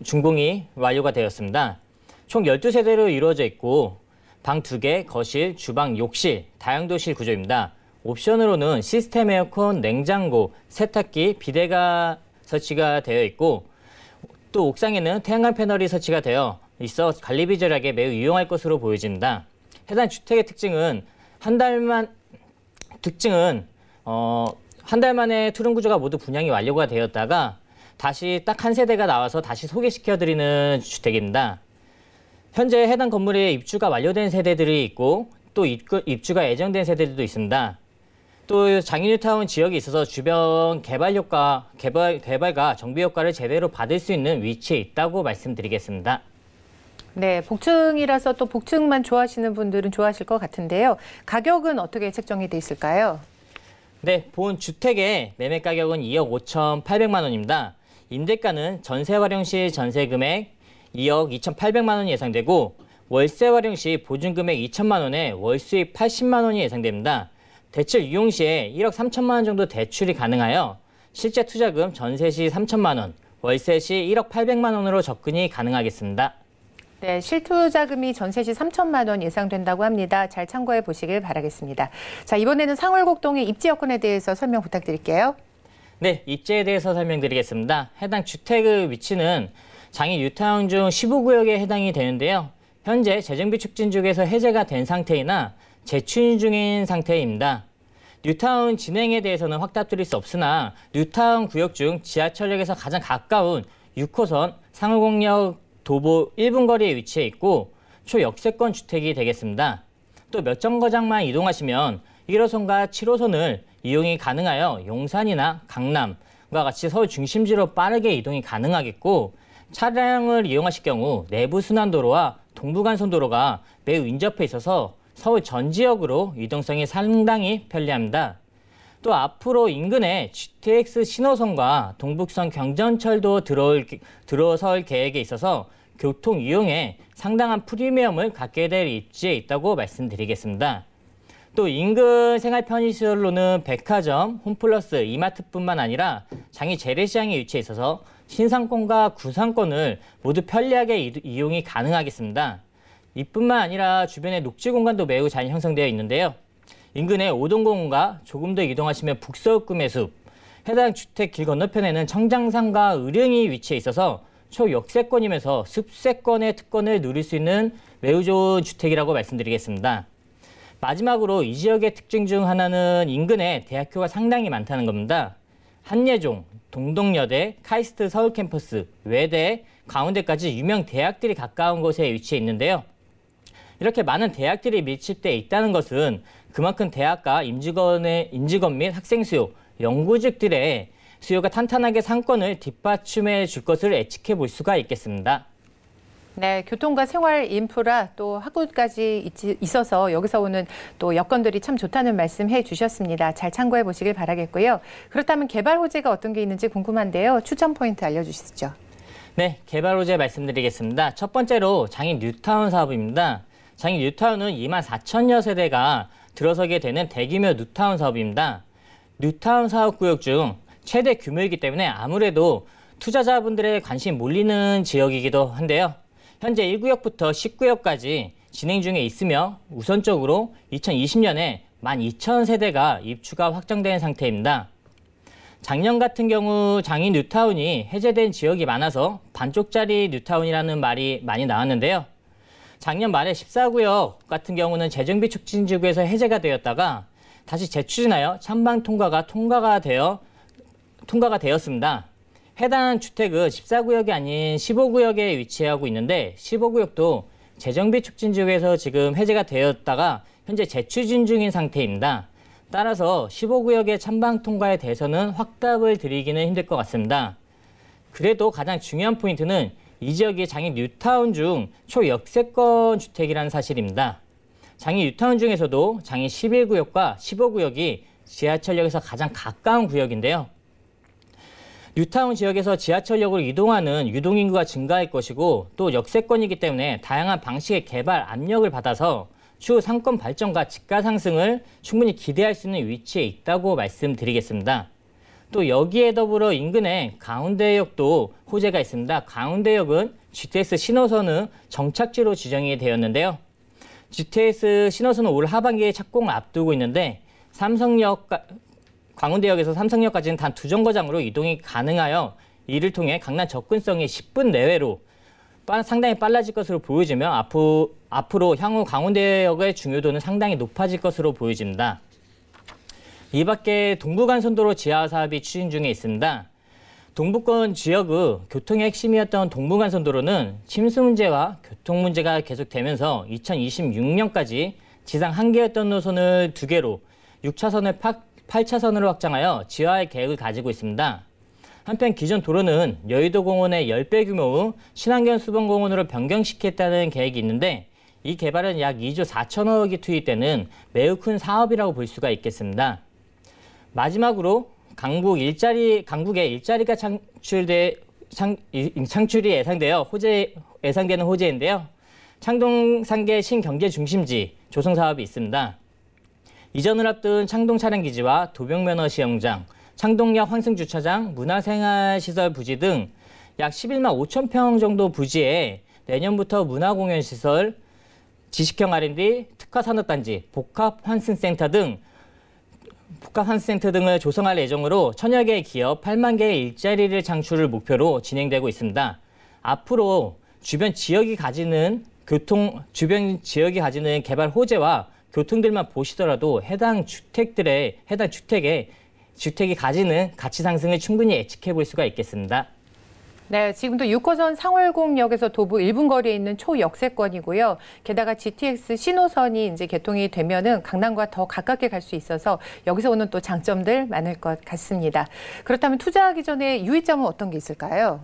준공이 완료가 되었습니다. 총 12세대로 이루어져 있고 방 2개, 거실, 주방, 욕실, 다용도실 구조입니다. 옵션으로는 시스템 에어컨, 냉장고, 세탁기, 비데가 설치가 되어 있고 또 옥상에는 태양광 패널이 설치가 되어 있어 관리 비절하게 매우 유용할 것으로 보여집니다. 해당 주택의 특징은 한 달 만에 투룸 구조가 모두 분양이 완료가 되었다가 다시 딱 한 세대가 나와서 다시 소개시켜드리는 주택입니다. 현재 해당 건물에 입주가 완료된 세대들이 있고 또 입주가 예정된 세대들도 있습니다. 또 장인뉴타운 지역에 있어서 주변 개발과 정비 효과를 제대로 받을 수 있는 위치에 있다고 말씀드리겠습니다. 네, 복층이라서 또 복층만 좋아하시는 분들은 좋아하실 것 같은데요. 가격은 어떻게 책정이 돼 있을까요? 네, 본 주택의 매매 가격은 2억 5,800만 원입니다. 임대가는 전세 활용 시 전세 금액 2억 2,800만 원이 예상되고 월세 활용 시 보증 금액 2천만 원에 월수입 80만 원이 예상됩니다. 대출 이용 시에 1억 3천만 원 정도 대출이 가능하여 실제 투자금 전세 시 3천만 원, 월세 시 1억 800만 원으로 접근이 가능하겠습니다. 네, 실투자금이 전세 시 3천만 원 예상된다고 합니다. 잘 참고해 보시길 바라겠습니다. 자, 이번에는 상월곡동의 입지 여건에 대해서 설명 부탁드릴게요. 네, 입지에 대해서 설명드리겠습니다. 해당 주택의 위치는 장인 뉴타운 중 15구역에 해당이 되는데요. 현재 재정비 촉진 중에서 해제가 된 상태이나 재추진 중인 상태입니다. 뉴타운 진행에 대해서는 확답드릴 수 없으나 뉴타운 구역 중 지하철역에서 가장 가까운 6호선 상월곡역 도보 1분 거리에 위치해 있고 초역세권 주택이 되겠습니다. 또 몇 정거장만 이동하시면 1호선과 7호선을 이용이 가능하여 용산이나 강남과 같이 서울 중심지로 빠르게 이동이 가능하겠고 차량을 이용하실 경우 내부순환도로와 동부간선도로가 매우 인접해 있어서 서울 전 지역으로 이동성이 상당히 편리합니다. 또 앞으로 인근에 GTX 신호선과 동북선 경전철도 들어설 계획에 있어서 교통 이용에 상당한 프리미엄을 갖게 될 입지에 있다고 말씀드리겠습니다. 또 인근 생활 편의시설로는 백화점, 홈플러스, 이마트뿐만 아니라 장이 재래시장에 위치해 있어서 신상권과 구상권을 모두 편리하게 이용이 가능하겠습니다. 이뿐만 아니라 주변에 녹지 공간도 매우 잘 형성되어 있는데요. 인근의 오동공원과 조금 더 이동하시면 북서읍금의 숲, 해당 주택 길 건너편에는 청장산과 의령이 위치해 있어서 초역세권이면서 습세권의 특권을 누릴 수 있는 매우 좋은 주택이라고 말씀드리겠습니다. 마지막으로 이 지역의 특징 중 하나는 인근에 대학교가 상당히 많다는 겁니다. 한예종, 동덕여대, 카이스트 서울 캠퍼스, 외대, 강원대까지 유명 대학들이 가까운 곳에 위치해 있는데요. 이렇게 많은 대학들이 밀집돼 있다는 것은 그만큼 대학과 임직원 및 학생 수요, 연구직들의 수요가 탄탄하게 상권을 뒷받침해 줄 것을 예측해 볼 수가 있겠습니다. 네, 교통과 생활 인프라 또 학구까지 있어서 여기서 오는 또 여건들이 참 좋다는 말씀 해주셨습니다. 잘 참고해 보시길 바라겠고요. 그렇다면 개발 호재가 어떤 게 있는지 궁금한데요. 추천 포인트 알려주시죠. 네, 개발 호재 말씀드리겠습니다. 첫 번째로 장인 뉴타운 사업입니다. 장인 뉴타운은 2만 4천여 세대가 들어서게 되는 대규모 뉴타운 사업입니다. 뉴타운 사업구역 중 최대 규모이기 때문에 아무래도 투자자분들의 관심이 몰리는 지역이기도 한데요. 현재 1구역부터 10구역까지 진행 중에 있으며 우선적으로 2020년에 12,000세대가 입주가 확정된 상태입니다. 작년 같은 경우 장인 뉴타운이 해제된 지역이 많아서 반쪽짜리 뉴타운이라는 말이 많이 나왔는데요. 작년 말에 14구역 같은 경우는 재정비 촉진지구에서 해제가 되었다가 다시 재추진하여 찬방 통과가 되었습니다. 해당 주택은 14구역이 아닌 15구역에 위치하고 있는데 15구역도 재정비 촉진지구에서 지금 해제가 되었다가 현재 재추진 중인 상태입니다. 따라서 15구역의 찬방 통과에 대해서는 확답을 드리기는 힘들 것 같습니다. 그래도 가장 중요한 포인트는 이 지역이 장인 뉴타운 중 초역세권 주택이라는 사실입니다. 장인 뉴타운 중에서도 장인 11구역과 15구역이 지하철역에서 가장 가까운 구역인데요. 뉴타운 지역에서 지하철역으로 이동하는 유동인구가 증가할 것이고 또 역세권이기 때문에 다양한 방식의 개발 압력을 받아서 추후 상권 발전과 집가 상승을 충분히 기대할 수 있는 위치에 있다고 말씀드리겠습니다. 또 여기에 더불어 인근에 가운데역도 호재가 있습니다. 가운데역은 GTX 신호선의 정착지로 지정이 되었는데요. GTX 신호선은 올 하반기에 착공을 앞두고 있는데 광운대역에서 삼성역까지는 단 2정거장으로 이동이 가능하여 이를 통해 강남 접근성이 10분 내외로 상당히 빨라질 것으로 보여지며 앞으로 향후 광운대역의 중요도는 상당히 높아질 것으로 보여집니다. 이 밖에 동부간선도로 지하 사업이 추진 중에 있습니다. 동부권 지역의 교통의 핵심이었던 동부간선도로는 침수 문제와 교통 문제가 계속되면서 2026년까지 지상 1개였던 노선을 2개로 6차선을 8차선으로 확장하여 지하화할 계획을 가지고 있습니다. 한편 기존 도로는 여의도공원의 10배 규모의 친환경 수변공원으로 변경시키겠다는 계획이 있는데 이 개발은 약 2조 4천억이 투입되는 매우 큰 사업이라고 볼 수가 있겠습니다. 마지막으로 강북에 일자리가 창출이 예상되는 호재인데요. 창동 3개 신경제 중심지 조성 사업이 있습니다. 이전을 앞둔 창동 차량기지와 도병면허 시험장, 창동역 환승주차장, 문화생활시설 부지 등 약 11만 5천 평 정도 부지에 내년부터 문화공연시설, 지식형 R&D, 특화산업단지, 복합환승센터 등을 조성할 예정으로 천여 개의 기업 8만 개의 일자리를 창출을 목표로 진행되고 있습니다. 앞으로 주변 지역이 가지는 개발 호재와 교통들만 보시더라도 해당 주택이 가지는 가치 상승을 충분히 예측해 볼 수가 있겠습니다. 네, 지금도 6호선 상월곡역에서 도보 1분 거리에 있는 초역세권이고요. 게다가 GTX 신호선이 이제 개통이 되면은 강남과 더 가깝게 갈 수 있어서 여기서 오는 또 장점들 많을 것 같습니다. 그렇다면 투자하기 전에 유의점은 어떤 게 있을까요?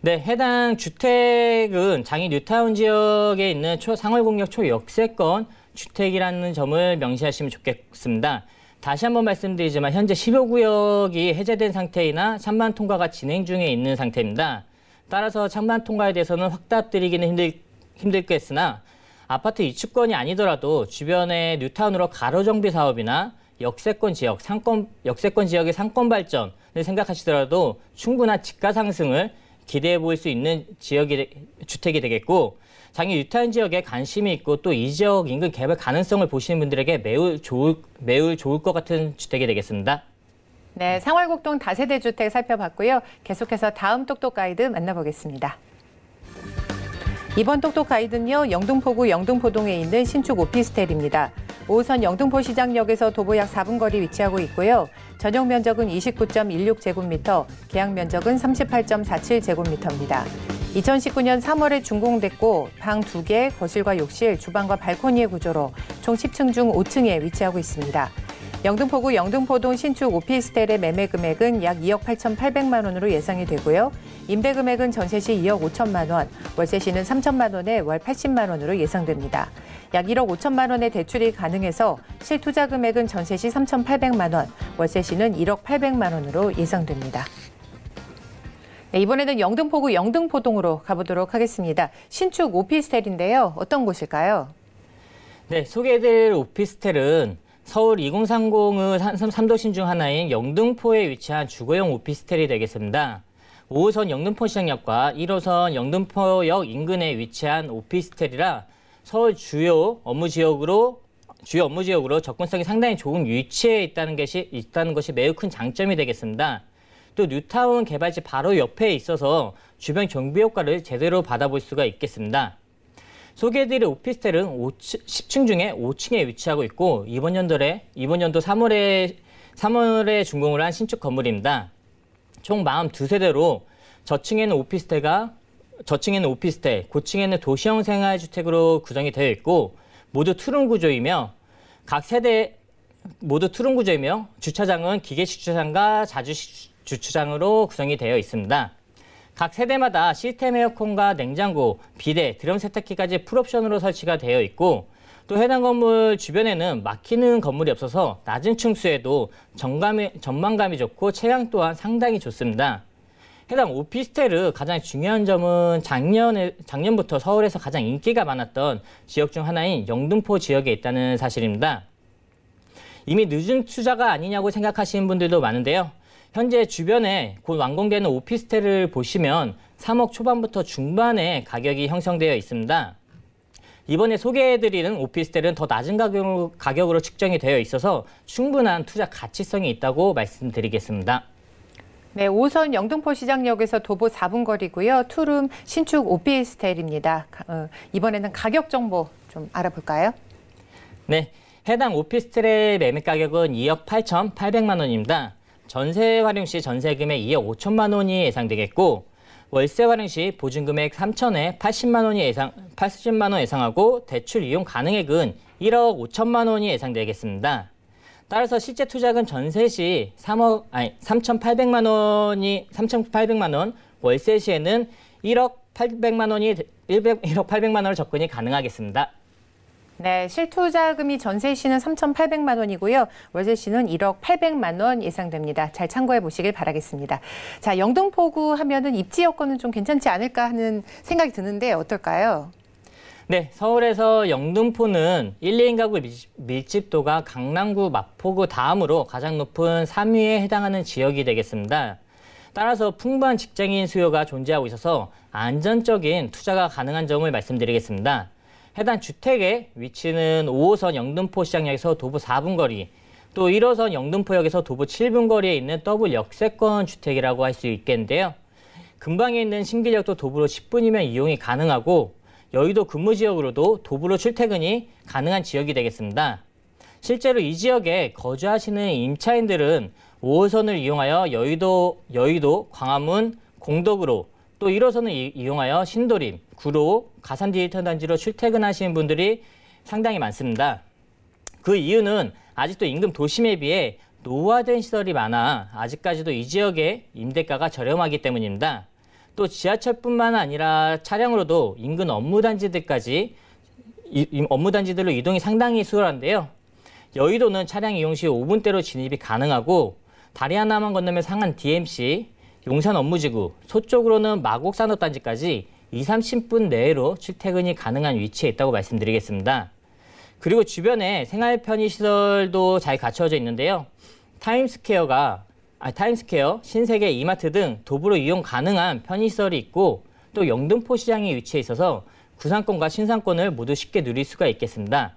네, 해당 주택은 장이 뉴타운 지역에 있는 상월곡역 초역세권 주택이라는 점을 명시하시면 좋겠습니다. 다시 한번 말씀드리지만 현재 15 구역이 해제된 상태이나 찬반 통과가 진행 중에 있는 상태입니다. 따라서 찬반 통과에 대해서는 확답드리기는 힘들겠으나 아파트 이축권이 아니더라도 주변의 뉴타운으로 가로 정비 사업이나 역세권 지역의 상권 발전을 생각하시더라도 충분한 지가 상승을 기대해 볼 수 있는 주택이 되겠고, 장이 뉴타운 지역에 관심이 있고 또 이 지역 인근 개발 가능성을 보시는 분들에게 매우 좋을 것 같은 주택이 되겠습니다. 네, 상월곡동 다세대 주택 살펴봤고요. 계속해서 다음 똑똑 가이드 만나보겠습니다. 이번 똑똑 가이드는요, 영등포구 영등포동에 있는 신축 오피스텔입니다. 5호선 영등포시장역에서 도보 약 4분 거리 위치하고 있고요. 전용 면적은 29.16제곱미터, 계약 면적은 38.47제곱미터입니다. 2019년 3월에 준공됐고 방 2개, 거실과 욕실, 주방과 발코니의 구조로 총 10층 중 5층에 위치하고 있습니다. 영등포구 영등포동 신축 오피스텔의 매매 금액은 약 2억 8,800만 원으로 예상이 되고요. 임대 금액은 전세 시 2억 5천만 원, 월세 시는 3천만 원에 월 80만 원으로 예상됩니다. 약 1억 5천만 원의 대출이 가능해서 실투자 금액은 전세 시 3,800만 원, 월세 시는 1억 800만 원으로 예상됩니다. 네, 이번에는 영등포구 영등포동으로 가보도록 하겠습니다. 신축 오피스텔인데요. 어떤 곳일까요? 네, 소개해드릴 오피스텔은 서울 2030의 3도심 중 하나인 영등포에 위치한 주거용 오피스텔이 되겠습니다. 5호선 영등포시장역과 1호선 영등포역 인근에 위치한 오피스텔이라 서울 주요 업무 지역으로 접근성이 상당히 좋은 위치에 있다는 것이 매우 큰 장점이 되겠습니다. 또 뉴타운 개발지 바로 옆에 있어서 주변 경비 효과를 제대로 받아볼 수가 있겠습니다. 소개해드릴 오피스텔은 10층 중에 5층에 위치하고 있고 이번 연도 3월에 준공을 한 신축 건물입니다. 총 42세대로 저층에는 오피스텔, 고층에는 도시형 생활주택으로 구성이 되어 있고 모두 투룸 구조이며 주차장은 기계 주차장과 자주 주차장으로 구성이 되어 있습니다. 각 세대마다 시스템 에어컨과 냉장고, 비데, 드럼 세탁기까지 풀옵션으로 설치가 되어 있고 또 해당 건물 주변에는 막히는 건물이 없어서 낮은 층수에도 전망감이 좋고 체감 또한 상당히 좋습니다. 해당 오피스텔의 가장 중요한 점은 작년부터 서울에서 가장 인기가 많았던 지역 중 하나인 영등포 지역에 있다는 사실입니다. 이미 늦은 투자가 아니냐고 생각하시는 분들도 많은데요. 현재 주변에 곧 완공되는 오피스텔을 보시면 3억 초반부터 중반의 가격이 형성되어 있습니다. 이번에 소개해드리는 오피스텔은 더 낮은 가격으로 측정이 되어 있어서 충분한 투자 가치성이 있다고 말씀드리겠습니다. 네, 5호선 영등포시장역에서 도보 4분 거리고요. 투룸 신축 오피스텔입니다. 이번에는 가격 정보 좀 알아볼까요? 네. 해당 오피스텔의 매매 가격은 2억 8,800만 원입니다. 전세 활용 시 전세 금액 2억 5천만 원이 예상되겠고 월세 활용 시 보증 금액 3천에 80만 원 예상하고 대출 이용 가능액은 1억 5천만 원이 예상되겠습니다. 따라서 실제 투자금 전세 시 3,800만 원, 월세 시에는 1억 800만 원을 접근이 가능하겠습니다. 네, 실투자금이 전세 시는 3,800만 원이고요. 월세 시는 1억 800만 원 예상됩니다. 잘 참고해 보시길 바라겠습니다. 자, 영등포구 하면은 입지 여건은 좀 괜찮지 않을까 하는 생각이 드는데 어떨까요? 네, 서울에서 영등포는 1, 2인 가구 밀집도가 강남구, 마포구 다음으로 가장 높은 3위에 해당하는 지역이 되겠습니다. 따라서 풍부한 직장인 수요가 존재하고 있어서 안전적인 투자가 가능한 점을 말씀드리겠습니다. 해당 주택의 위치는 5호선 영등포시장역에서 도보 4분 거리, 또 1호선 영등포역에서 도보 7분 거리에 있는 더블 역세권 주택이라고 할 수 있겠는데요. 근방에 있는 신길역도 도보로 10분이면 이용이 가능하고 여의도 근무지역으로도 도보로 출퇴근이 가능한 지역이 되겠습니다. 실제로 이 지역에 거주하시는 임차인들은 5호선을 이용하여 여의도, 광화문, 공덕으로 또 1호선을 이용하여 신도림, 구로, 가산 디지털 단지로 출퇴근하시는 분들이 상당히 많습니다. 그 이유는 아직도 인근 도심에 비해 노후화된 시설이 많아 아직까지도 이 지역의 임대가가 저렴하기 때문입니다. 또 지하철뿐만 아니라 차량으로도 인근 업무단지들로 이동이 상당히 수월한데요. 여의도는 차량 이용 시 5분대로 진입이 가능하고 다리 하나만 건너면 상한 DMC, 용산 업무지구, 서쪽으로는 마곡산업단지까지 2-30분 내로 출퇴근이 가능한 위치에 있다고 말씀드리겠습니다. 그리고 주변에 생활 편의시설도 잘 갖춰져 있는데요. 타임스퀘어, 신세계, 이마트 등 도보로 이용 가능한 편의시설이 있고 또 영등포시장에 위치해 있어서 구상권과 신상권을 모두 쉽게 누릴 수가 있겠습니다.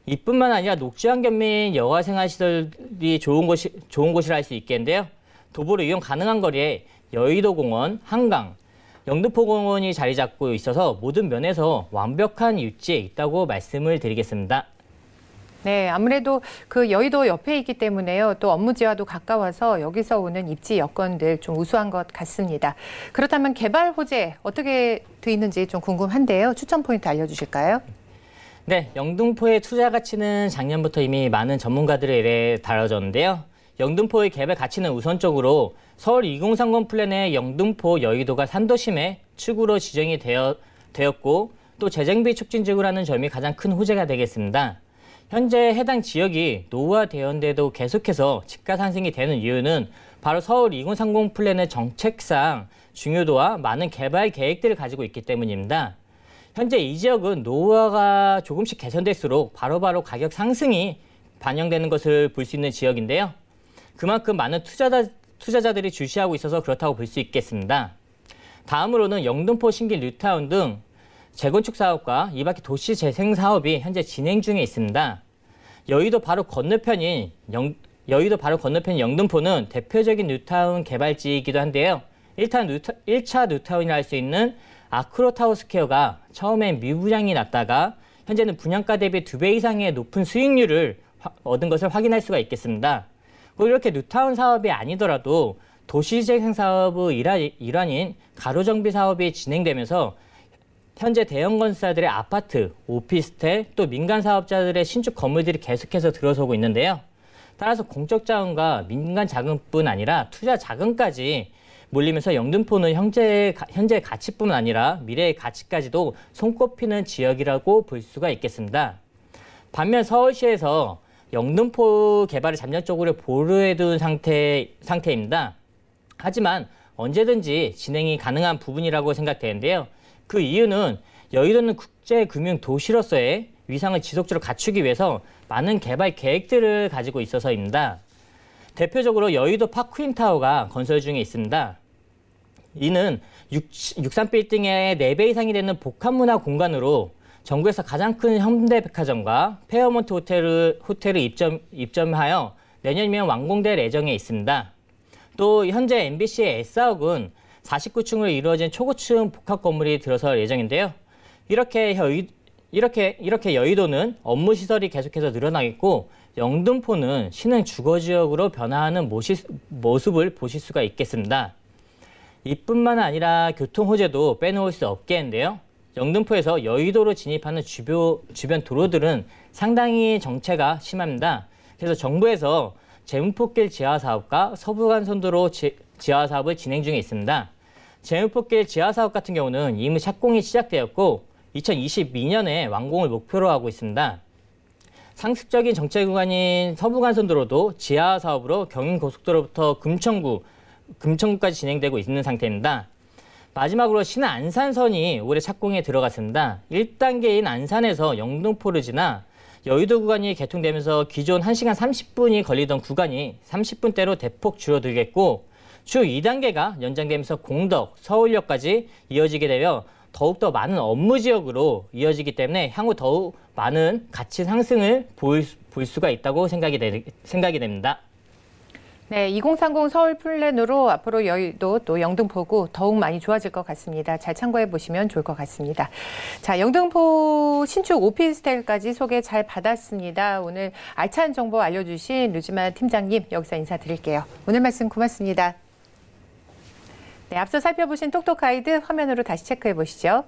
이뿐만 아니라 녹지환경 및 여가생활시설이 좋은 곳이라 할 수 있겠는데요. 도보로 이용 가능한 거리에 여의도공원, 한강, 영등포공원이 자리 잡고 있어서 모든 면에서 완벽한 위치에 있다고 말씀을 드리겠습니다. 네, 아무래도 그 여의도 옆에 있기 때문에요. 또 업무지와도 가까워서 여기서 오는 입지 여건들 좀 우수한 것 같습니다. 그렇다면 개발 호재 어떻게 돼 있는지 좀 궁금한데요. 추천 포인트 알려주실까요? 네, 영등포의 투자 가치는 작년부터 이미 많은 전문가들의 일에 다뤄졌는데요. 영등포의 개발 가치는 우선적으로 서울 2030 플랜의 영등포, 여의도가 산도심의 축으로 지정이 되었고 또 재정비 촉진 지구라는 점이 가장 큰 호재가 되겠습니다. 현재 해당 지역이 노후화되었는데도 계속해서 집가 상승이 되는 이유는 바로 서울 2030 플랜의 정책상 중요도와 많은 개발 계획들을 가지고 있기 때문입니다. 현재 이 지역은 노후화가 조금씩 개선될수록 바로바로 가격 상승이 반영되는 것을 볼 수 있는 지역인데요. 그만큼 많은 투자자들이 주시하고 있어서 그렇다고 볼 수 있겠습니다. 다음으로는 영등포 신길 뉴타운 등 재건축 사업과 이 밖에 도시 재생 사업이 현재 진행 중에 있습니다. 여의도 바로 건너편인 영등포는 대표적인 뉴타운 개발지이기도 한데요. 1차 뉴타운이라 할 수 있는 아크로타워 스퀘어가 처음엔 미분양이 났다가 현재는 분양가 대비 2배 이상의 높은 수익률을 얻은 것을 확인할 수가 있겠습니다. 이렇게 뉴타운 사업이 아니더라도 도시재생 사업의 일환인 가로정비 사업이 진행되면서 현재 대형 건설사들의 아파트, 오피스텔, 또 민간 사업자들의 신축 건물들이 계속해서 들어서고 있는데요. 따라서 공적 자금과 민간 자금뿐 아니라 투자 자금까지 몰리면서 영등포는 현재 가치뿐만 아니라 미래의 가치까지도 손꼽히는 지역이라고 볼 수가 있겠습니다. 반면 서울시에서 영등포 개발을 잠정적으로 보류해둔 상태입니다. 하지만 언제든지 진행이 가능한 부분이라고 생각되는데요. 그 이유는 여의도는 국제금융도시로서의 위상을 지속적으로 갖추기 위해서 많은 개발 계획들을 가지고 있어서입니다. 대표적으로 여의도 파크인타워가 건설 중에 있습니다. 이는 63빌딩의 4배 이상이 되는 복합문화 공간으로 전국에서 가장 큰 현대백화점과 페어몬트 호텔을 입점하여 내년이면 완공될 예정에 있습니다. 또 현재 MBC의 S사옥은 49층으로 이루어진 초고층 복합 건물이 들어설 예정인데요. 이렇게 이렇게 여의도는 업무 시설이 계속해서 늘어나겠고 영등포는 신흥 주거지역으로 변화하는 모습을 보실 수가 있겠습니다. 이뿐만 아니라 교통 호재도 빼놓을 수 없겠는데요. 영등포에서 여의도로 진입하는 주변 도로들은 상당히 정체가 심합니다. 그래서 정부에서 제문폭길 지하사업과 서부간선도로 지하사업을 진행 중에 있습니다. 제문폭길 지하사업 같은 경우는 이미 착공이 시작되었고 2022년에 완공을 목표로 하고 있습니다. 상습적인 정체 구간인 서부간선도로도 지하사업으로 경인고속도로부터 금천구까지 진행되고 있는 상태입니다. 마지막으로 신안 안산선이 올해 착공에 들어갔습니다. 1단계인 안산에서 영등포를 지나 여의도 구간이 개통되면서 기존 1시간 30분이 걸리던 구간이 30분대로 대폭 줄어들겠고 주 2단계가 연장되면서 공덕, 서울역까지 이어지게 되며 더욱더 많은 업무 지역으로 이어지기 때문에 향후 더욱 많은 가치 상승을 볼 수가 있다고 생각이 됩니다. 네, 2030 서울 플랜으로 앞으로 여의도 또 영등포구 더욱 많이 좋아질 것 같습니다. 잘 참고해 보시면 좋을 것 같습니다. 자, 영등포 신축 오피스텔까지 소개 잘 받았습니다. 오늘 알찬 정보 알려주신 류지만 팀장님 여기서 인사드릴게요. 오늘 말씀 고맙습니다. 네, 앞서 살펴보신 톡톡 가이드 화면으로 다시 체크해 보시죠.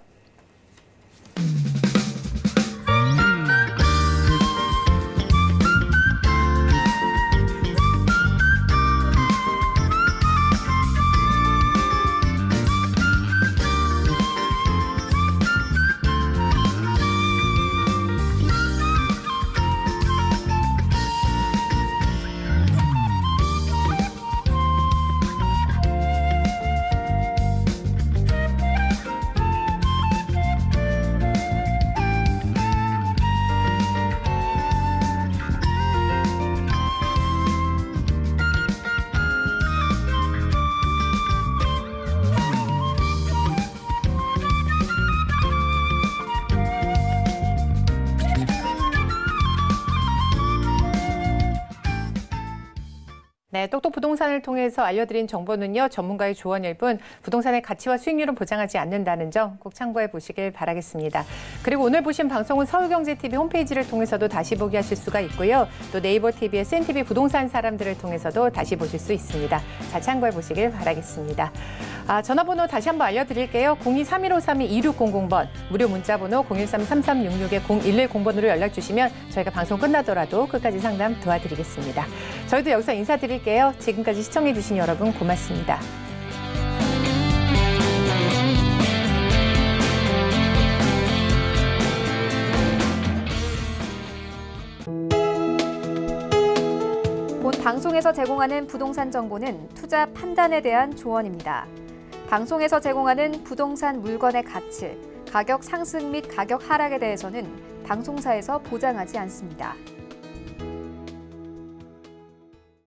네, 똑똑 부동산을 통해서 알려드린 정보는요, 전문가의 조언일 뿐 부동산의 가치와 수익률은 보장하지 않는다는 점 꼭 참고해 보시길 바라겠습니다. 그리고 오늘 보신 방송은 서울경제TV 홈페이지를 통해서도 다시 보기 하실 수가 있고요. 또 네이버 TV의 CNTV 부동산 사람들을 통해서도 다시 보실 수 있습니다. 잘 참고해 보시길 바라겠습니다. 전화번호 다시 한번 알려드릴게요. 02-3153-2600번, 무료 문자번호 013-3366-0110번으로 연락 주시면 저희가 방송 끝나더라도 끝까지 상담 도와드리겠습니다. 저희도 여기서 인사드릴게요. 지금까지 시청해 주신 여러분 고맙습니다. 본 방송에서 제공하는 부동산 정보는 투자 판단에 대한 조언입니다. 방송에서 제공하는 부동산 물건의 가치, 가격 상승 및 가격 하락에 대해서는 방송사에서 보장하지 않습니다.